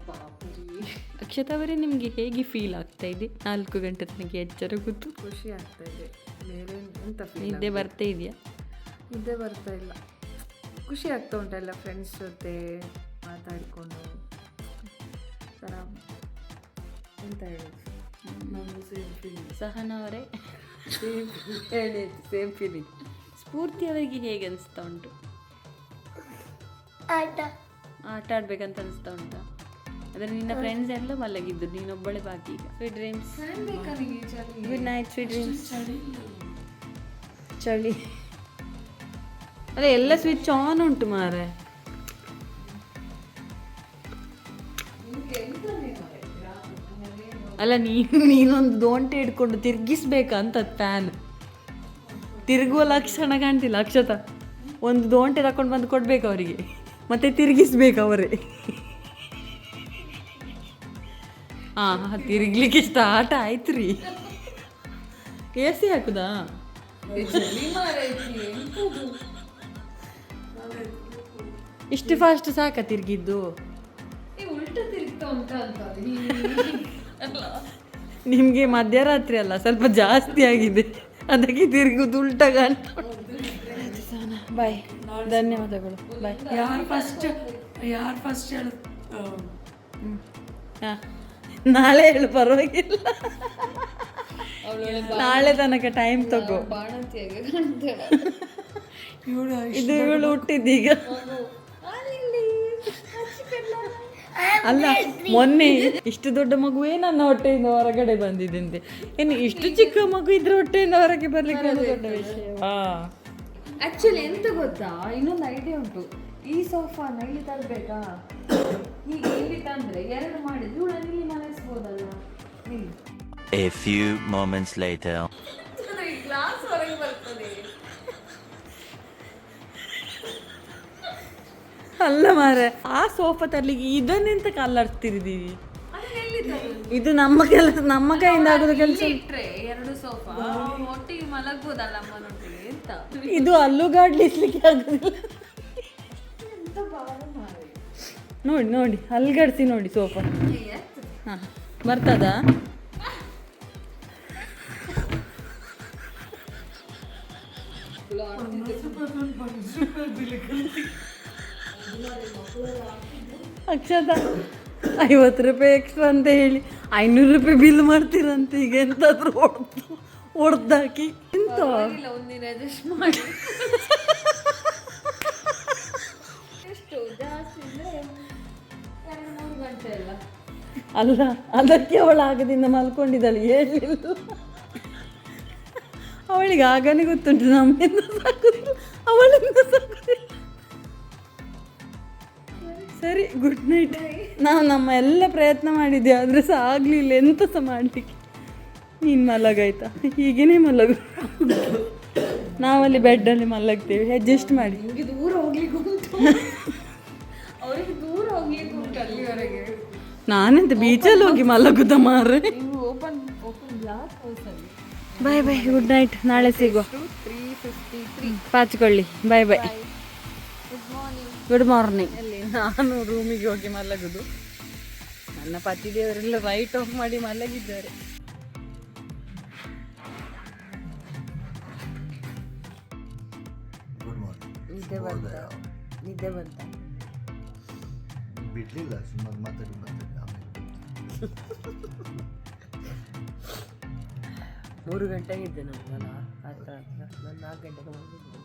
ಅಕ್ಷತಾ ಅವರೇ, ನಿಮಗೆ ಹೇಗೆ ಫೀಲ್ ಆಗ್ತಾ ಇದೆ? 4 ಗಂಟೆ ತನಕ ಎಚ್ಚರ ಕೂತು.
ಖುಷಿ ಆಗ್ತಾ ಇದೆ. ಬೇರೆ ಎಂತ
ನಿದ್ದೆ ಬರ್ತಾ ಇದೆಯಾ?
ನಿದ್ದೆ ಬರ್ತಾ ಇಲ್ಲ, ಖುಷಿ ಆಗ್ತಾ ಉಂಟಲ್ಲ ಫ್ರೆಂಡ್ಸ್ ಜೊತೆ ಮಾತಾಡಿಕೊಂಡು. ಥರ ಎಂತ ಹೇಳೋದು, ನಮ್ಮದು ಸೇಮ್ ಫೀಲಿಂಗ್.
ಸಹನ ಅವರೇ ಹೇಳಿ, ಸೇಮ್ ಫೀಲಿಂಗ್. ಸ್ಫೂರ್ತಿ ಅವರಿಗೆ ಹೇಗೆ ಅನಿಸ್ತಾ ಉಂಟು? ಆಟ ಆಡ್ಬೇಕಂತ ಅನಿಸ್ತಾ ಉಂಟಾ? ಆದರೆ ನಿನ್ನ ಫ್ರೆಂಡ್ಸ್ ಎಲ್ಲ ಮಲಗಿದ್ದು, ನೀನೊಬ್ಬಳೆ ಬಾಕಿ. ಈಗ sweet dreams. Good night, sweet dreams. ಚಳಿ ಅಲ್ಲ, ಎಲ್ಲ ಸ್ವಿಚ್ ಆನ್ ಉಂಟು ಮಾರೆ. ಅಲ್ಲ, ನೀನೊಂದು ದೋಂಟೆ ಹಿಡ್ಕೊಂಡು ತಿರ್ಗಿಸ್ಬೇಕಂತ ಫ್ಯಾನ್. ತಿರುಗುವ ಲಕ್ಷಣ ಕಾಣ್ತಿಲ್ಲ ಅಕ್ಷತಾ. ಒಂದು ದೋಂಟೆ ತಕೊಂಡು ಬಂದು ಕೊಡ್ಬೇಕು ಅವರಿಗೆ, ಮತ್ತೆ ತಿರುಗಿಸ್ಬೇಕು ಅವರೇ. ಹಾಂ, ತಿರುಗ್ಲಿಕ್ಕೆ ಸ್ಟಾರ್ಟ್ ಆಯ್ತು ರೀ. ಎ ಸಿ ಹಾಕುದಾ? ಇಷ್ಟು ಫಾಸ್ಟ್ ಸಾಕ ತಿರ್ಗಿದ್ದು?
ಉಲ್ಟ ತಿರುಗ್ತಾ ಉಂಟಾ ಅಂತ ಅಲ್ಲ.
ನಿಮಗೆ ಮಧ್ಯರಾತ್ರಿ ಅಲ್ಲ, ಸ್ವಲ್ಪ ಜಾಸ್ತಿ ಆಗಿದೆ, ಅದಕ್ಕೆ ತಿರುಗುದು ಉಲ್ಟ ಗಂಟು. ಬಾಯ್, ಧನ್ಯವಾದಗಳು, ಬಾಯ್.
ಯಾರು ಫಸ್ಟ್ ಹೇಳು?
ಹಾಂ, ನಾಳೆ ಹೇಳು, ಪರವಾಗಿಲ್ಲ. ನಾಳೆ ತನಕ ಟೈಮ್ ತಗೋ.
ಬಾಣಂತಿಯಾಗಿ ಕಾಣ್ತೇವೆ.
ಇದು ಇವಳು ಹುಟ್ಟಿದ್ದೀಗ ಅಲ್ಲ, ಮೊನ್ನೆ ಇಷ್ಟು ದೊಡ್ಡ ಮಗುವೇ ನನ್ನ ಹೊಟ್ಟೆಯಿಂದ ಹೊರಗಡೆ ಬಂದಿದ್ದಂತೆ. ಏನು ಇಷ್ಟು ಚಿಕ್ಕ ಮಗು ಇದ್ರ ಹೊಟ್ಟೆಯಿಂದ ಹೊರಗೆ ಬರ್ಲಿಕ್ಕೆ ಒಂದು ದೊಡ್ಡ ವಿಷಯ.
ಆಕ್ಚುಲಿ ಎಂತ ಗೊತ್ತಾ, ಇನ್ನೊಂದು ಐಡಿಯಾ ಉಂಟು. ಈ ಸೋಫಾನ ಇಲ್ಲಿ ತರಬೇಕಾ, ಹೀಗೆ ಇಲ್ಲಿ ತಂದ್ರೆ 2 ಮಾಡಿದ್ರು ಇವಳನ್ನು ಇಲ್ಲಿ ಮಲಗಿಸ್ಬೋದಲ್ಲ. ಇಲ್ಲಿ
A few moments later.
Glass ಹೊರಗೆ ಬರ್ತದೆ.
ಅಲ್ಲ ಮಾರೆ, ಆ ಸೋಫಾ ತರ್ಲಿಕ್ಕೆ ಇದನ್ನೆಂತ ಕಲ್ಲರ್ತಿದ್ದೀವಿ? ಇದು ನಮ್ಮ ಕೆಲಸ, ನಮ್ಮ ಕೈಯಿಂದ ಆಗೋದು ಕೆಲಸ.
ಇಟ್ರೆ 2 ಸೋಫಾ ಒಟ್ಟಿಗೆ ಮಲಗ್ಬೋದಲ್ಲ ಅಮ್ಮನೊಟ್ಟಿಗೆ ಅಂತ.
ಇದು ಅಲ್ಲುಗಾಡ್ಲಿಸ್ಲಿಕ್ಕೆ ಆಗುದಿಲ್ಲ. ನೋಡಿ ನೋಡಿ, ಅಲ್ಗಡಿಸಿ ನೋಡಿ ಸೋಫಾ. ಹಾಂ, ಬರ್ತದಾ? ಅಕ್ಷತಾ 50 ರೂಪಾಯಿ ಎಕ್ಸ್ಟ್ರಾ ಅಂತ ಹೇಳಿ 500 ರೂಪಾಯಿ ಬಿಲ್ ಮಾಡ್ತೀರಂತೆ. ಈಗ ಎಂತಾದ್ರೂ ಹೊಡ್ದಾಕಿ ಎಂತ
ಒಂದಿನ ಅಡ್ಜಸ್ಟ್ ಮಾಡಿ. ಎಷ್ಟು ಜಾಸ್ತಿ ಅಂದ್ರೆ 2-3 ಗಂಟೆ ಅಲ್ಲ.
ಅಲ್ಲ, ಅದಕ್ಕೆ ಅವಳು ಆಗದಿಂದ ಮಲ್ಕೊಂಡಿದ್ದಾಳೆ, ಹೇಳಿಲ್ಲ. ಅವಳಿಗೆ ಆಗನೇ ಗೊತ್ತುಂಟು ನಮ್ಮಿಂದ ಸಾಕುದಿಲ್ಲ, ಅವಳಿಂದ ಸಾಕುದಿಲ್ಲ. ಸರಿ, ಗುಡ್ ನೈಟ್. ನಾವು ನಮ್ಮ ಎಲ್ಲ ಪ್ರಯತ್ನ ಮಾಡಿದ್ದೆ, ಆದರೆ ಸಹ ಆಗಲಿಲ್ಲ ಎಂತ ಸಹ ಮಾಡಲಿಕ್ಕೆ. ನೀನು ಮಲಗಾಯ್ತಾ? ಹೀಗೇನೆ ಮಲಗು. ನಾವಲ್ಲಿ ಬೆಡ್ಡಲ್ಲಿ ಮಲಗ್ತೇವೆ, ಅಡ್ಜಸ್ಟ್ ಮಾಡಿ.
ನಿಮಗೆ ದೂರ ಹೋಗ್ಲಿಕ್ಕೆ ಉಂಟು, ಅವರಿಗೆ ದೂರ ಹೋಗ್ಲಿಕ್ಕೆ ಉಂಟು ಅಲ್ಲಿವರೆಗೆ.
ನಾನೆಂತ ಬೀಚಲ್ಲಿ ಹೋಗಿ ಮಲಗುದ ಮಾರ್ರೆ.
ನೀವು ಓಪನ್ ಗ್ಲಾಸ್ ಹೌಸಲ್ಲಿ.
ಬಾಯ್ ಬಾಯ್, ಗುಡ್ ನೈಟ್. ನಾಳೆ ಸಿಗುವ.
3:53.
ಪಾಚ್ಕೊಳ್ಳಿ. ಬಾಯ್ ಬಾಯ್,
ಗುಡ್ ಮಾರ್ನಿಂಗ್.
Good morning. ಅಲ್ಲಿ ನಾನು ರೂಮಿಗೆ ಹೋಗಿ ಮಲಗುದು. ನನ್ನ ಪತಿದೇವರೆಲ್ಲ ಲೈಟ್ ಆಫ್ ಮಾಡಿ ಮಲಗಿದ್ದಾರೆ. ನಿದ್ದೆ ಬಂತ? ನಿದ್ದೆ ಬಂತ?
ಬಿಡ್ಲಿಲ್ಲ, ಸುಮ್ಮನೆ ಮಾತಾಡಿ ಆಮೇಲೆ
3 ಗಂಟೆಗೆ ಇದ್ದೆ ನಾನು ಹತ್ರ ನಾನು 4 ಗಂಟೆಗೆ ಮಲಗಿದ್ದೆ.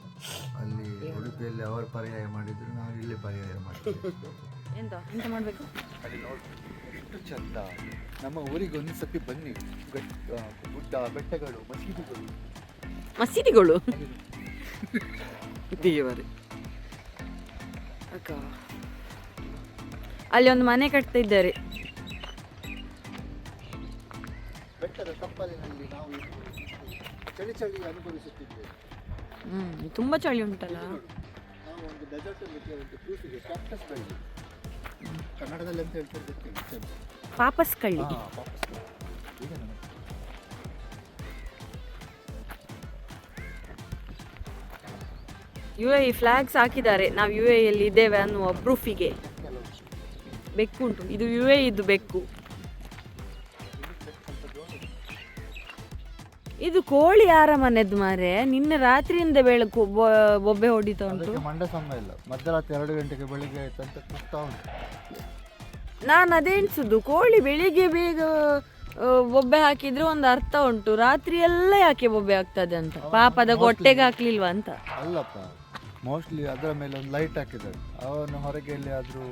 ಅಲ್ಲಿ ಉಡುಪಿಯಲ್ಲಿ ಅವರು ಪರ್ಯಾಯ ಮಾಡಿದ್ರು, ನಾವು ಇಲ್ಲಿ ಪರ್ಯಾಯ ಮಾಡಿದ್ವಿ.
ಎಂತ ಎಂತ ಮಾಡಬೇಕು?
ಅಲ್ಲಿ ನೋಡಿ ಎಷ್ಟು ಚಂದ. ನಮ್ಮ ಊರಿಗೆ ಒಂದು ಸತಿ ಬನ್ನಿ. ಗುಡ್ಡ, ಬೆಟ್ಟಗಳು, ಮಸೀದಿಗಳು.
ಮಸೀದಿಗಳು ದೇವರೇ. ಅಕ್ಕ, ಅಲ್ಲಿ ಒಂದು ಮನೆ ಕಟ್ತಾ ಇದ್ದಾರೆ.
ಬೆಟ್ಟದ ತಪ್ಪಲಿನಲ್ಲಿ ನಾವು ಚಳಿ ಅನುಭವಿಸುತ್ತಿದ್ದೇವೆ.
ತುಂಬ ಚಳಿ ಉಂಟಲ್ಲ.
ನಾವು ಒಂದು ಡೆಸರ್ಟಲ್ಲಿ ಒಂದು ಪ್ರೂಫಿಗೆ ಕ್ಯಾಕ್ಟಸ್ ಬಳ್ಳಿ, ಕನ್ನಡದಲ್ಲಿ ಅಂತ ಹೇಳ್ತಿರ್ತೀವಿ,
ಪಾಪಸ್ ಕಳ್ಳಿ. UAE ಫ್ಲಾಗ್ಸ್ ಹಾಕಿದ್ದಾರೆ. ನಾವು UAEಯಲ್ಲಿ ಇದ್ದೇವೆ ಅನ್ನುವ ಪ್ರೂಫಿಗೆ. ಬೆಕ್ಕು ಉಂಟು, ಇದು UAE ಇದ್ದು ಬೆಕ್ಕು. ಇದು ಕೋಳಿ ಯಾರ ಮನೆದ್ದು ಮಾರೆ? ನಿನ್ನೆ ರಾತ್ರಿಯಿಂದ ಬೆಳಕು ಬೊಬ್ಬೆ ಹೊಡಿತಾ ಉಂಟು.
ಮಂಡ ಸಮಯ ಇಲ್ಲ, ಮಧ್ಯರಾತ್ರಿ 2 ಗಂಟೆಗೆ ಬೆಳಿಗ್ಗೆ ಆಯ್ತು ಅಂತ ಕೂಗ್ತಾ ಉಂಟು.
ನಾನು ಅದೇ ಎಣಿಸುದು, ಕೋಳಿ ಬೆಳಿಗ್ಗೆ ಬೇಗ ಬೊಬ್ಬೆ ಹಾಕಿದ್ರೆ ಒಂದು ಅರ್ಥ ಉಂಟು, ರಾತ್ರಿ ಎಲ್ಲ ಯಾಕೆ ಬೊಬ್ಬೆ ಆಗ್ತದೆ ಅಂತ. ಪಾಪ ಅದಕ್ಕೆ ಹೊಟ್ಟೆಗೆ ಹಾಕ್ಲಿಲ್ವಾ ಅಂತ.
ಅಲ್ಲಪ್ಪ, ಮೋಸ್ಟ್ಲಿ ಅದರ ಮೇಲೆ ಒಂದು ಲೈಟ್ ಹಾಕಿದ್ದಾರೆ. ಅವನು ಹೊರಗೆ ಎಲ್ಲಿ ಆದರೂ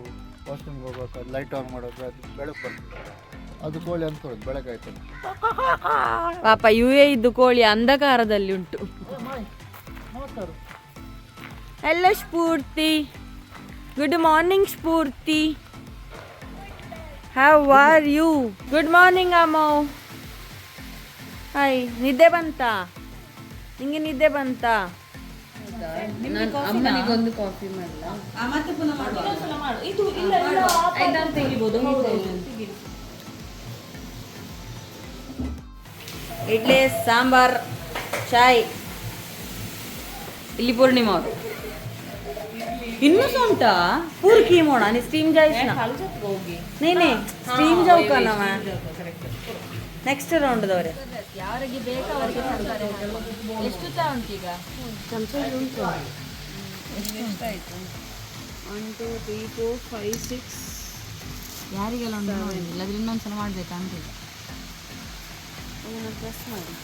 ವಾಶ್ರೂಮ್ಗೆ ಹೋಗ್ಬೇಕಾದ್ರೆ ಲೈಟ್ ಆನ್ ಮಾಡೋದು, ಅದು ಬೆಳಕು ಬರ್ತದೆ, ಅದು ಕೋಳಿ ಅನ್ಕೊಳ್ಳೋದು ಬೆಳಗಾಯ್ತು.
ಪಾಪ UAE ಇದ್ದು ಕೋಳಿ ಅಂಧಕಾರದಲ್ಲಿ ಉಂಟು. Hello Spoorthi, good morning Spoorthi. How are you? Good morning ಅಮ್ಮೋ. ಹಾಯ್, ನಿದ್ದೆ ಬಂತಾ ನಿಂಗೆ? ನಿದ್ದೆ ಬಂತಾ?
ಅಮ್ಮನಿಗೊಂದು ಕಾಫಿ ಮಾಡಲ್ಲ.
ಮತ್ತೆ ಪುನಃ ಮಾಡು. ಇದು ಇಲ್ಲ ತೆಗಿಬೋದು.
ಇಡ್ಲಿ, ಸಾಂಬಾರ್, ಚಾಯ್. ಇಲ್ಲಿ ಪೂರ್ಣಿಮಾ ಅವರು. ಇನ್ನೂ ಸಹ ಉಂಟಾ ಪೂರ್ ಕೀಮೋಣ ನೀ ಸ್ಟೀಮ್ ಜಾಯಿಸ್ನ ನೀ ಸ್ಟೀಮ್ ಜಾವ್ ಕಣವ ನೆಕ್ಸ್ಟ್ ರೌಂಡ್ದವ್ರೆ
ಯಾರಿಗೆ ಬೇಕಾ ಅವರಿಗೆ ಕೊಡ್ತಾರೆ. ಎಷ್ಟು ಚಾ ಉಂಟು ಈಗ? ಎಷ್ಟಾಯ್ತು? 1 2 3 4 5 6
ಯಾರಿಗೆಲ್ಲ ಉಂಟು ನೋಡಿ, ಇಲ್ಲಾದ್ರೆ ಇನ್ನೊಂದ್ಸಲ ಮಾಡ್ಬೇಕಾ ಅಂತ ಈಗ.
ಅದನ್ನು ಪ್ರೆಸ್ ಮಾಡಿ.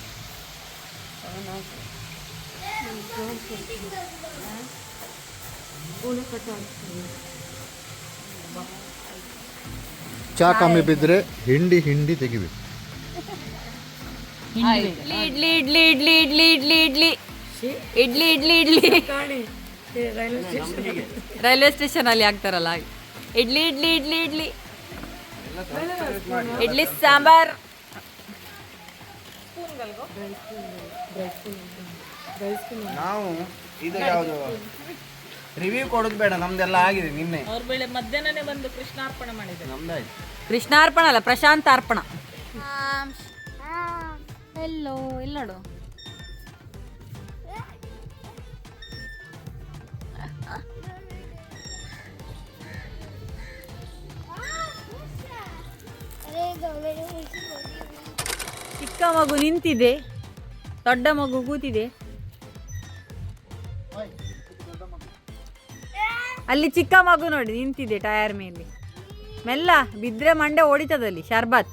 ಚಾ ಕಮ್ಮಿ ಬಿದ್ದರೆ ಹಿಂಡಿ ತೆಗಿಬೇಕು.
ಇಡ್ಲಿ ಇಡ್ಲಿ ಇಡ್ಲಿ ಇಡ್ಲಿ ಇಡ್ಲಿ ಇಡ್ಲಿ ಇಡ್ಲಿ ಇಡ್ಲಿ ಇಡ್ಲಿ ಇಡ್ಲಿ ರೈಲ್ವೆ ಸ್ಟೇಷನ್ ಅಲ್ಲಿ ಆಗ್ತಾರಲ್ಲ ಹಾಗೆ. ಇಡ್ಲಿ ಇಡ್ಲಿ ಇಡ್ಲಿ ಇಡ್ಲಿ ಇಡ್ಲಿ ಸಾಂಬಾರ್.
ನಾವು ಇದು ಯಾವುದು ರಿವ್ಯೂ ಕೊಡೋದು ಬೇಡ, ನಮ್ದೆಲ್ಲ ಆಗಿದೆ ನಿನ್ನೆ.
ಅವ್ರ ಬೆಳೆ ಮಧ್ಯಾಹ್ನನೇ ಬಂದು ಕೃಷ್ಣಾರ್ಪಣೆ ಮಾಡಿದ್ದಾರೆ.
ನಮ್ದಾಯ್ತು.
ಕೃಷ್ಣಾರ್ಪಣ ಅಲ್ಲ, ಪ್ರಶಾಂತಾರ್ಪಣ. ಎಲ್ಲೋ ಇಲ್ಲ ನೋಡು. ಚಿಕ್ಕ ಮಗು ನಿಂತಿದೆ, ದೊಡ್ಡ ಮಗು ಕೂತಿದೆ. ಅಲ್ಲಿ ಚಿಕ್ಕ ಮಗು ನೋಡಿ ನಿಂತಿದೆ ಟಯರ್ ಮೇಲೆ. ಮೆಲ್ಲ ಬಿದ್ರೆ ಮಂಡೆ ಹೊಡಿತದಲ್ಲಿ. ಶರ್ಬತ್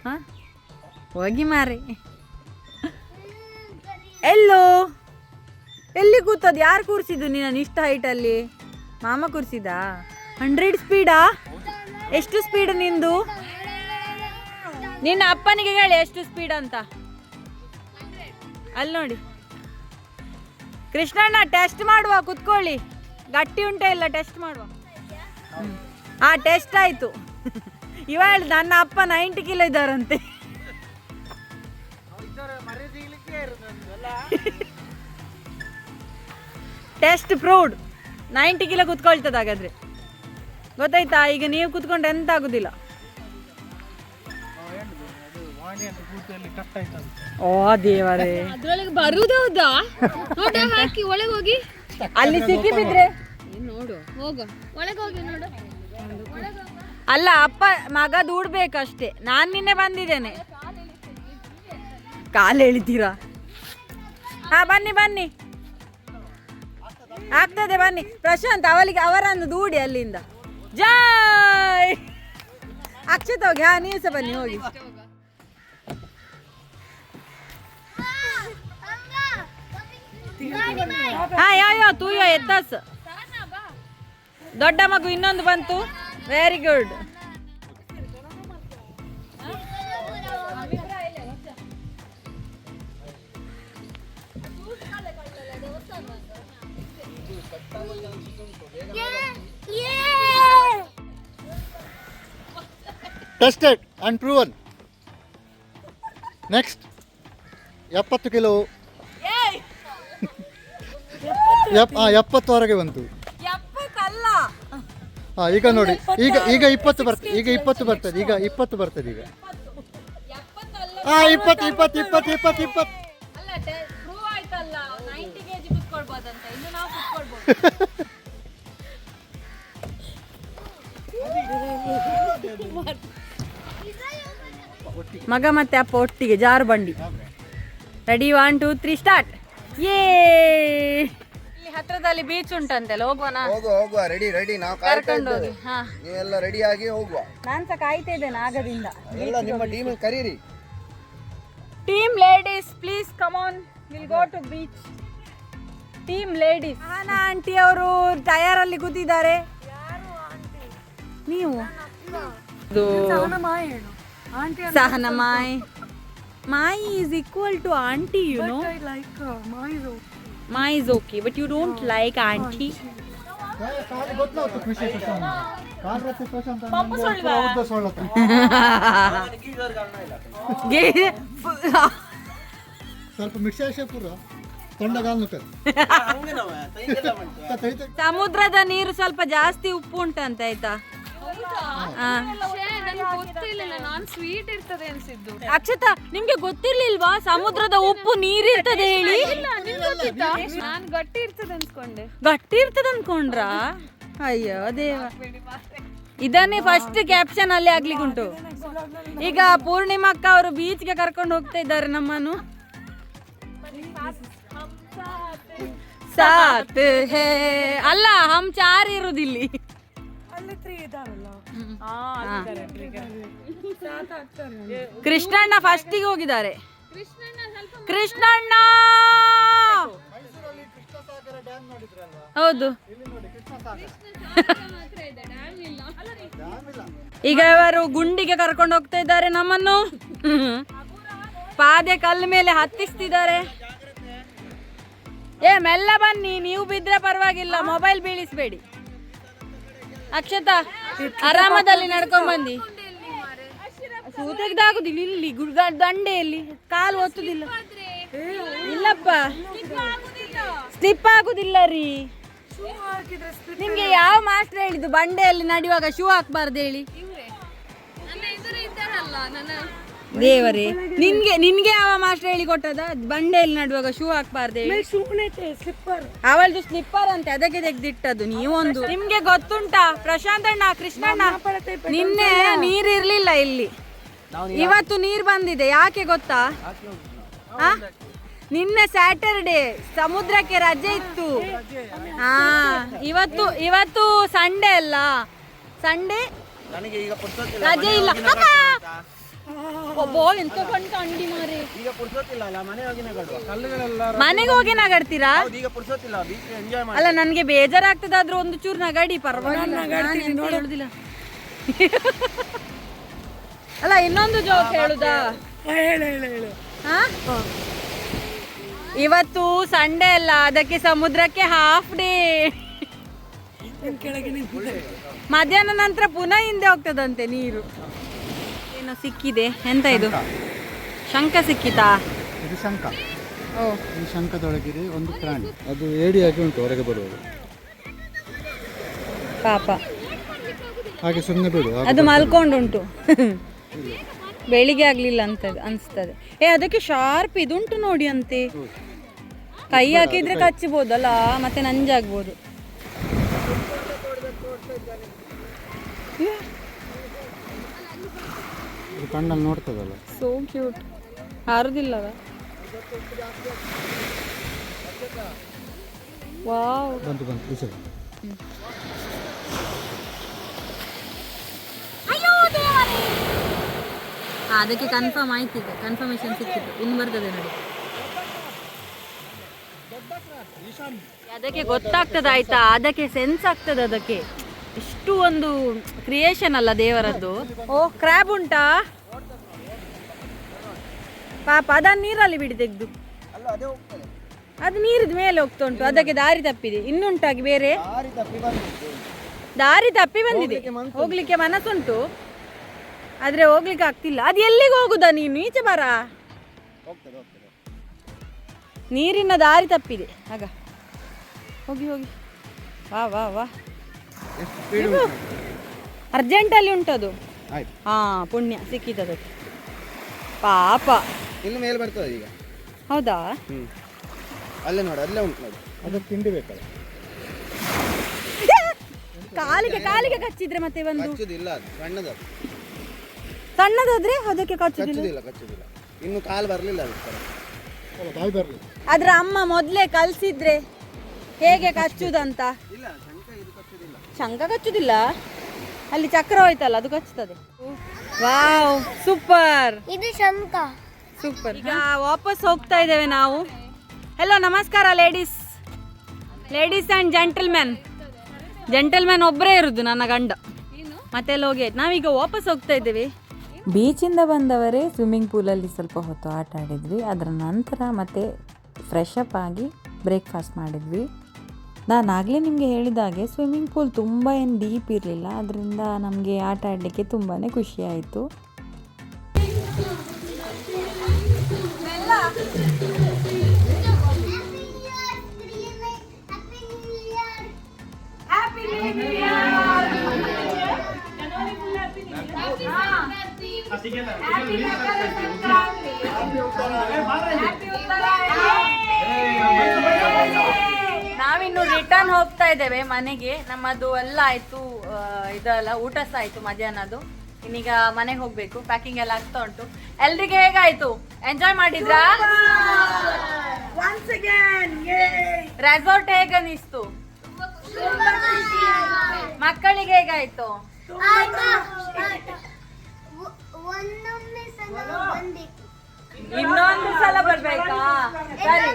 ಹ ಹೋಗಿ ಮಾರೆ. ಎಲ್ಲೋ ಎಲ್ಲಿ ಕೂತದ್ದು? ಯಾರು ಕೂರಿಸಿದ್ದು ನೀನು ಇಷ್ಟ ಹೈಟಲ್ಲಿ? ಮಾಮ ಕೂರಿಸಿದ? 100 ಸ್ಪೀಡಾ? ಎಷ್ಟು ಸ್ಪೀಡ್ ನಿಂದು? ನಿನ್ನ ಅಪ್ಪನಿಗೆ ಹೇಳಿ ಎಷ್ಟು ಸ್ಪೀಡ್ ಅಂತ. ಅಲ್ಲಿ ನೋಡಿ ಕೃಷ್ಣಣ್ಣ, ಟೆಸ್ಟ್ ಮಾಡುವ, ಕುತ್ಕೊಳ್ಳಿ. ಗಟ್ಟಿ ಉಂಟಾ ಇಲ್ಲ ಟೆಸ್ಟ್ ಮಾಡುವ. ಟೆಸ್ಟ್ ಆಯ್ತು. ಇವ ಹೇಳಿ ನನ್ನ ಅಪ್ಪ 90 ಕಿಲೋ ಇದ್ದಾರಂತೆ. ಟೆಸ್ಟ್ ಪ್ರೂವ್ಡ್ 90 ಕಿಲೋ ಕುತ್ಕೊಳ್ತದ. ಹಾಗಾದ್ರೆ ಗೊತ್ತಾಯ್ತಾ? ಈಗ ನೀವು ಕುತ್ಕೊಂಡ್ರೆ ಎಂತ ಆಗುದಿಲ್ಲ. ಓ ದೇವರೇ,
ಅದ್ರೊಳಗೆ ಬರುದೌದಾ? ಹಾಕಿ ಒಳಗೆ ಹೋಗಿ
ಅಲ್ಲಿ ಸಿಕ್ಕಿ ಬಿದ್ರೆ
ನೋಡು. ಹೋಗ ಒಳಗೆ ಹೋಗಿ ನೋಡು.
ಅಲ್ಲ, ಅಪ್ಪ ಮಗ ದೂಡ್ಬೇಕಷ್ಟೇ. ನಾನು ನಿನ್ನೆ ಬಂದಿದ್ದೇನೆ. ಕಾಲು ಎಳಿತೀರಾ? ಬನ್ನಿ ಬನ್ನಿ, ಆಗ್ತದೆ ಬನ್ನಿ. ಪ್ರಶಾಂತ್ ಅವರನ್ನು ದೂಡಿ ಅಲ್ಲಿಂದ. ಜಾಯ್ ಅಕ್ಷತ್ ಹೋಗಿ. ನೀವು ಸಹ ಬನ್ನಿ ಹೋಗಿ. ಯಾವ ತೂಯೋ ಎತ್ತಾಸ್. ದೊಡ್ಡ ಮಗು ಇನ್ನೊಂದು ಬಂತು. Very good.
Tested and proven. Next 70 kilo. 70ವರೆಗೆ ಬಂತು. ಈಗ ನೋಡಿ, ಈಗ 20 ಬರ್ತದೆ. ಈಗ 20 ಬರ್ತದೆ. ಈಗ 20 ಬರ್ತದೆ. ಈಗ 20 20 20 20 20.
ಅಲ್ಲ, ಪ್ರೂವ್ ಆಯ್ತಲ್ಲ 90 kg ಕುತ್ಕೊಳ್ಬೋದಂತ. ಇನ್ನು ನಾವು ಕುತ್ಕೊಳ್ಬೋದು. ಮಗ ಮತ್ತೆ ಅಪ್ಪ ಒಟ್ಟಿಗೆ ಜಾರು ಬಂಡಿ. Ready 1 2 3 start. ಇಲ್ಲಿ ಹತ್ರದಲ್ಲಿ ಬೀಚ್ ಉಂಟಂತೆಲ್ಲ, ಹೋಗುವನಾ?
ಹೋಗುವ. ರೆಡಿ ನಾವು
ಕರ್ಕೊಂಡು ಹೋಗಿ.
ನೀವೆಲ್ಲ ರೆಡಿ ಆಗಿ ಹೋಗುವ.
ನಾನ್ ಸಹ ಕಾಯ್ತಾ ಇದ್ದೇನೆ ಆಗದಿಂದ.
ಎಲ್ಲ ನಿಮ್ಮ ಟೀಮ್ ಕರೀರಿ.
Team ladies please come on, will go to beach. Team ladies. Aunty ಅವರು ಟಯರಲ್ಲಿ ಕೂತಿದ್ದಾರೆ. ನೀವು ಸಹನಾ ಮಾಯ್. ಮಾಯ್ is equal to auntie, you know.
I like her.
Mai is okay, but you don't like auntie.
ಕಾಲು ಗೊತ್ತಾಯ್ತು ಖುಷಿ ಪ್ರಶಾಂತ್. ಕಾಲು ರತ್ತಿ ಪ್ರಶಾಂತ್ ಸ್ವಲ್ಪ ಮಿಕ್ಸಿ ಪೂರ ತೊಂಡಗಾಲ್ನು
ಸಮುದ್ರದ ನೀರು ಸ್ವಲ್ಪ ಜಾಸ್ತಿ ಉಪ್ಪು ಉಂಟಂತ ಆಯ್ತಾ?
ಗೊತ್ತಿಲ್ಲ ನಾನ್ ಸ್ವೀಟ್ ಇರ್ತದೆ ಅನ್ಸಿದ್ದು.
ಅಕ್ಷತಾ, ನಿಮ್ಗೆ ಗೊತ್ತಿರ್ಲಿಲ್ವಾ ಸಮುದ್ರದ ಉಪ್ಪು ನೀರಿರ್ತದೆ ಹೇಳಿ?
ನಾನ್ ಗಟ್ಟಿ ಇರ್ತದೆ ಅನ್ಸ್ಕೊಂಡೆ.
ಗಟ್ಟಿ ಇರ್ತದೆ ಅನ್ಕೊಂಡ್ರಾ? ಅಯ್ಯೋ ದೇವ, ಇದನ್ನೇ ಫಸ್ಟ್ ಕ್ಯಾಪ್ಷನ್ ಅಲ್ಲಿ ಆಗ್ಲಿಕ್ಕುಂಟು. ಈಗ ಪೂರ್ಣಿಮಕ್ಕ ಅವರು ಬೀಚ್ಗೆ ಕರ್ಕೊಂಡು ಹೋಗ್ತಾ ಇದ್ದಾರೆ ನಮ್ಮನ್ನು. ಸಾತ್ ಹೇ ಅಲ್ಲ, ಹಮ್ 4 ಇರುದಿಲ್ಲಿ. ಕೃಷ್ಣಣ್ಣ ಫಸ್ಟಿಗೆ ಹೋಗಿದ್ದಾರೆ. ಕೃಷ್ಣಣ್ಣ ಹೌದು. ಈಗ ಇವರು ಗುಂಡಿಗೆ ಕರ್ಕೊಂಡು ಹೋಗ್ತಾ ಇದ್ದಾರೆ ನಮ್ಮನ್ನು. ಪಾದೆ ಕಲ್ಲು ಮೇಲೆ ಹತ್ತಿಸ್ತಿದ್ದಾರೆ. ಮೆಲ್ಲ ಬನ್ನಿ, ನೀವು ಬಿದ್ರೆ ಪರವಾಗಿಲ್ಲ, ಮೊಬೈಲ್ ಬೀಳಿಸ್ಬೇಡಿ. ಅಕ್ಷತಾ, ಆರಾಮದಲ್ಲಿ ನಡ್ಕೊಂಡ್ ಬಂದಿ. ಸೂತೆಗ್ದಾಗುದಿಲ್ಲ, ಇಲ್ಲಿ ದಂಡೆಯಲ್ಲಿ ಕಾಲು ಒತ್ತುದಿಲ್ಲ. ಇಲ್ಲಪ್ಪ, ಸ್ಲಿಪ್ ಆಗುದಿಲ್ಲ ರೀ. ನಿಮ್ಗೆ ಯಾವ ಮಾಸ್ಟರ್ ಹೇಳಿದ್ದು ಬಂಡೆಯಲ್ಲಿ ನಡೆಯುವಾಗ ಶೂ ಹಾಕ್ಬಾರ್ದು ಹೇಳಿ? ದೇವರೇ, ನಿನ್ಗೆ ಯಾವ ಮಾಸ್ಟರ್ ಹೇಳಿ ಕೊಟ್ಟದ ಬಂಡೆಯಲ್ಲಿ ನಡುವಾಗ ಶೂ ಹಾಕ್ಬಾರ್ದು ಹೇಳಿ? ಅವಳದು ಸ್ಲಿಪ್ಪರ್ ಅಂತೆ, ಅದಕ್ಕೆ ತೆಗ್ದಿಟ್ಟದ್ದು. ನೀವೊಂದು, ನಿಮ್ಗೆ ಗೊತ್ತುಂಟಾ ಪ್ರಶಾಂತ್ ಅಣ್ಣ, ಕೃಷ್ಣಣ್ಣ, ನಿನ್ನೆ ನೀರಿರ್ಲಿಲ್ಲ ಇಲ್ಲಿ, ಇವತ್ತು ನೀರ್ ಬಂದಿದೆ. ಯಾಕೆ ಗೊತ್ತಾ? ನಿನ್ನೆ ಸ್ಯಾಟರ್ಡೆ, ಸಮುದ್ರಕ್ಕೆ ರಜೆ ಇತ್ತು. ಇವತ್ತು ಸಂಡೇ ಅಲ್ಲ, ಸಂಡೇ ರಜೆ ಇಲ್ಲ. ಮನೆಗೆ ಹೋಗಿ ನಗಾಡ್ತೀರಾ? ಅಲ್ಲ, ನನ್ಗೆ ಬೇಜಾರಾಗ್ತದಾದ್ರೂ ಒಂದು ಚೂರು ನಗಾಡಿ, ಪರವಾಗಿಲ್ಲ. ಅಲ್ಲ, ಇನ್ನೊಂದು ಜೋಕ್ ಹೇಳುದಾ? ಇವತ್ತು ಸಂಡೇ ಅಲ್ಲ, ಅದಕ್ಕೆ ಸಮುದ್ರಕ್ಕೆ ಹಾಫ್ ಡೇ. ಮಧ್ಯಾಹ್ನ ನಂತರ ಪುನಃ ಹಿಂದೆ ಹೋಗ್ತದಂತೆ ನೀರು. ಏನೋ ಸಿಕ್ಕಿದೆ. ಎಂತ ಇದು? ಶಂಖ ಸಿಕ್ಕಿತಾ?
ಇದು ಶಂಖ. ಈ ಶಂಖದೊಳಗಿದೆ ಒಂದು ಪ್ರಾಣಿ, ಅದು ಏಡಿಯಾಗಿ ಉಂಟು ಹೊರಗೆ ಬರುವುದು.
ಪಾಪ,
ಹಾಗೆ ಸುಮ್ಮನೆ ಬಿಡು.
ಅದು ಮಲ್ಕೊಂಡುಂಟು. ಬೆಳಿಗ್ಗೆ ಆಗ್ಲಿಲ್ಲ ಅಂತ ಅನ್ಸ್ತದೆ. ಅದಕ್ಕೆ ಶಾರ್ಪ್ ಇದುಂಟು ನೋಡಿ ಅಂತೆ. ಕೈ ಹಾಕಿದ್ರೆ ಕಚ್ಚಬಹುದಲ್ಲ, ಮತ್ತೆ ನಂಜಾಗ್ಬೋದು.
ಕಣ್ಣಲ್ಲಿ ನೋಡ್ತದಲ್ಲ.
So cute. ಹಾರುದಿಲ್ಲವ? ವಾವ್,
ಬಂತು.
ಅದಕ್ಕೆ ಕನ್ಫರ್ಮ್ ಆಯ್ತಿದೆ, ಕನ್ಫರ್ಮೇಶನ್ ಸಿಕ್ಕಿತ್ತು. ಇನ್ನು ಬರ್ತದೆ ನೋಡಿ. ಅದಕ್ಕೆ ಗೊತ್ತಾಗ್ತದೆ ಆಯ್ತಾ, ಅದಕ್ಕೆ ಸೆನ್ಸ್ ಆಗ್ತದೆ. ಅದಕ್ಕೆ ಇಷ್ಟು ಒಂದು ಕ್ರಿಯೇಷನ್ ಅಲ್ಲ ದೇವರದ್ದು. ಓ, ಕ್ರ್ಯಾಬ್ ಉಂಟಾ? ಪಾಪ, ಅದನ್ನು ನೀರಲ್ಲಿ ಬಿಡಿ ತೆಗೆದು. ಅದು ನೀರಿದ ಮೇಲೆ ಹೋಗ್ತಾ ಉಂಟು, ಅದಕ್ಕೆ ದಾರಿ ತಪ್ಪಿದೆ. ಇನ್ನುಂಟಾಗಿ ಬೇರೆ ದಾರಿ ತಪ್ಪಿ ಬಂದಿದೆ. ಹೋಗ್ಲಿಕ್ಕೆ ಮನಸ್ಸುಂಟು, ಆದ್ರೆ ಹೋಗ್ಲಿಕ್ಕೆ ಆಗ್ತಿಲ್ಲ. ಅದು ಎಲ್ಲಿಗೆ ಹೋಗುದಾ? ನೀನು ಈಚೆ ಬರ. ನೀರಿನ ದಾರಿ ತಪ್ಪಿದೆ. ಆಗ ಹೋಗಿ. ವಾ ವಾ ವಾ, ಅರ್ಜೆಂಟಲ್ಲಿ ಉಂಟದು. ಹಾ, ಪುಣ್ಯ ಸಿಕ್ಕಿತದಕ್ಕೆ. ಪಾಪ,
ಇನ್ನು ಮೇಲೆ ಬರ್ತದೆ ಈಗ.
ಹೌದಾ?
ಅಲ್ಲೇ ನೋಡಿ, ಅಲ್ಲೇ ಉಂಟು ನೋಡಿ.
ಅದಕ್ಕೆ ತಿಂಡಿ ಬೇಕಲ್ಲ.
ಕಾಲಿಗೆ ಕಚ್ಚಿದ್ರೆ ಮತ್ತೆ ಒಂದು
ಕಚ್ಚುದಿಲ್ಲ, ಅದು
ಸಣ್ಣದಾದ್ರೆ ಅದಕ್ಕೆ ಕಚ್ಚುದಿಲ್ಲ.
ಇನ್ನು ಕಾಲು ಬರಲಿಲ್ಲ.
ಅದ್ರ ಅಮ್ಮ ಮೊದ್ಲೇ ಕಲ್ಸಿದ್ರೆ ಹೇಗೆ ಕಚ್ಚುದಂತ. ಶಂಖ ಕಚ್ಚುದಿಲ್ಲ, ಅಲ್ಲಿ ಚಕ್ರ ಹೋಯ್ತಲ್ಲ, ಅದು ಕಚ್ಚುತ್ತದೆ. Wow, super.
ಇದು ಶಂಖ.
ಸೂಪರ್. ಈಗ ವಾಪಸ್ ಹೋಗ್ತಾ ಇದ್ದೇವೆ ನಾವು. ಹೆಲೋ, ನಮಸ್ಕಾರ ಲೇಡೀಸ್ ಆ್ಯಂಡ್ ಜೆಂಟಲ್ಮ್ಯಾನ್ ಒಬ್ಬರೇ ಇರೋದು ನನ್ನ ಗಂಡ. ಮತ್ತೆಲ್ಲ ಹೋಗಿ ಆಯ್ತು, ನಾವೀಗ ವಾಪಸ್ ಹೋಗ್ತಾ ಇದ್ದೇವೆ.
ಬೀಚಿಂದ ಬಂದವರೇ ಸ್ವಿಮ್ಮಿಂಗ್ ಪೂಲಲ್ಲಿ ಸ್ವಲ್ಪ ಹೊತ್ತು ಆಟ ಆಡಿದ್ವಿ. ಅದರ ನಂತರ ಮತ್ತೆ ಫ್ರೆಶ್ ಅಪ್ ಆಗಿ ಬ್ರೇಕ್ಫಾಸ್ಟ್ ಮಾಡಿದ್ವಿ. ನಾನಾಗಲೇ ನಿಮಗೆ ಹೇಳಿದಾಗೆ ಸ್ವಿಮ್ಮಿಂಗ್ ಪೂಲ್ ತುಂಬ ಏನು ಡೀಪ್ ಇರಲಿಲ್ಲ, ಅದರಿಂದ ನಮಗೆ ಆಟ ಆಡಲಿಕ್ಕೆ ತುಂಬಾ ಖುಷಿ ಆಯಿತು.
ನಾವಿನ್ನು ರಿಟರ್ನ್ ಹೋಗ್ತಾ ಇದ್ದೇವೆ ಮನೆಗೆ. ನಮ್ಮದು ಎಲ್ಲ ಆಯ್ತು, ಇದೆಲ್ಲ ಊಟ ಸಹ ಆಯ್ತು ಮಧ್ಯಾಹ್ನದು. ಇನ್ನೀಗ ಮನೆಗೆ ಹೋಗ್ಬೇಕು, ಪ್ಯಾಕಿಂಗ್ ಎಲ್ಲ ಆಗ್ತಾ ಉಂಟು. ಎಲ್ರಿಗೆ ಹೇಗಾಯ್ತು? ಎಂಜಾಯ್ ಮಾಡಿದ್ರಾ? ರೆಸಾರ್ಟ್ ಹೇಗನಿಸ್ತು? ಮಕ್ಕಳಿಗೆ ಹೇಗಾಯ್ತು? ಇನ್ನೊಂದು ಸಲ ಬರ್ಬೇಕಾ? ಸರಿ,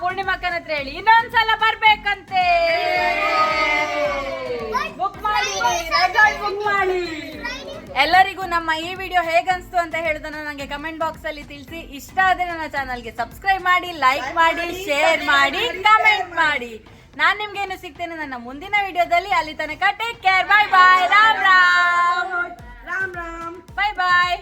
ಪೂರ್ಣಿಮಕ್ಕನ ಹತ್ರ ಹೇಳಿ ಇನ್ನೊಂದ್ಸಲ ಬರ್ಬೇಕಂತೆ. ಬುಕ್ ಮಾಡಿ, ಬುಕ್ ಮಾಡಿ. ಎಲ್ಲರಿಗೂ ನಮ್ಮ ಈ ವಿಡಿಯೋ ಹೇಗನ್ಸ್ತು ಅಂತ ಹೇಳೋದನ್ನ ನನಗೆ ಕಮೆಂಟ್ ಬಾಕ್ಸ್ ಅಲ್ಲಿ ತಿಳಿಸಿ. ಇಷ್ಟ ಆದ್ರೆ ನನ್ನ ಚಾನಲ್ಗೆ ಸಬ್ಸ್ಕ್ರೈಬ್ ಮಾಡಿ, ಲೈಕ್ ಮಾಡಿ, ಶೇರ್ ಮಾಡಿ, ಕಮೆಂಟ್ ಮಾಡಿ. ನಾನ್ ನಿಮ್ಗೇನು ಸಿಗ್ತೇನೆ ನನ್ನ ಮುಂದಿನ ವಿಡಿಯೋದಲ್ಲಿ. ಅಲ್ಲಿ ತನಕ ಟೇಕ್ ಕೇರ್, ಬಾಯ್ ಬಾಯ್, ರಾಮ್ ರಾಮ್, ಬಾಯ್ ಬಾಯ್.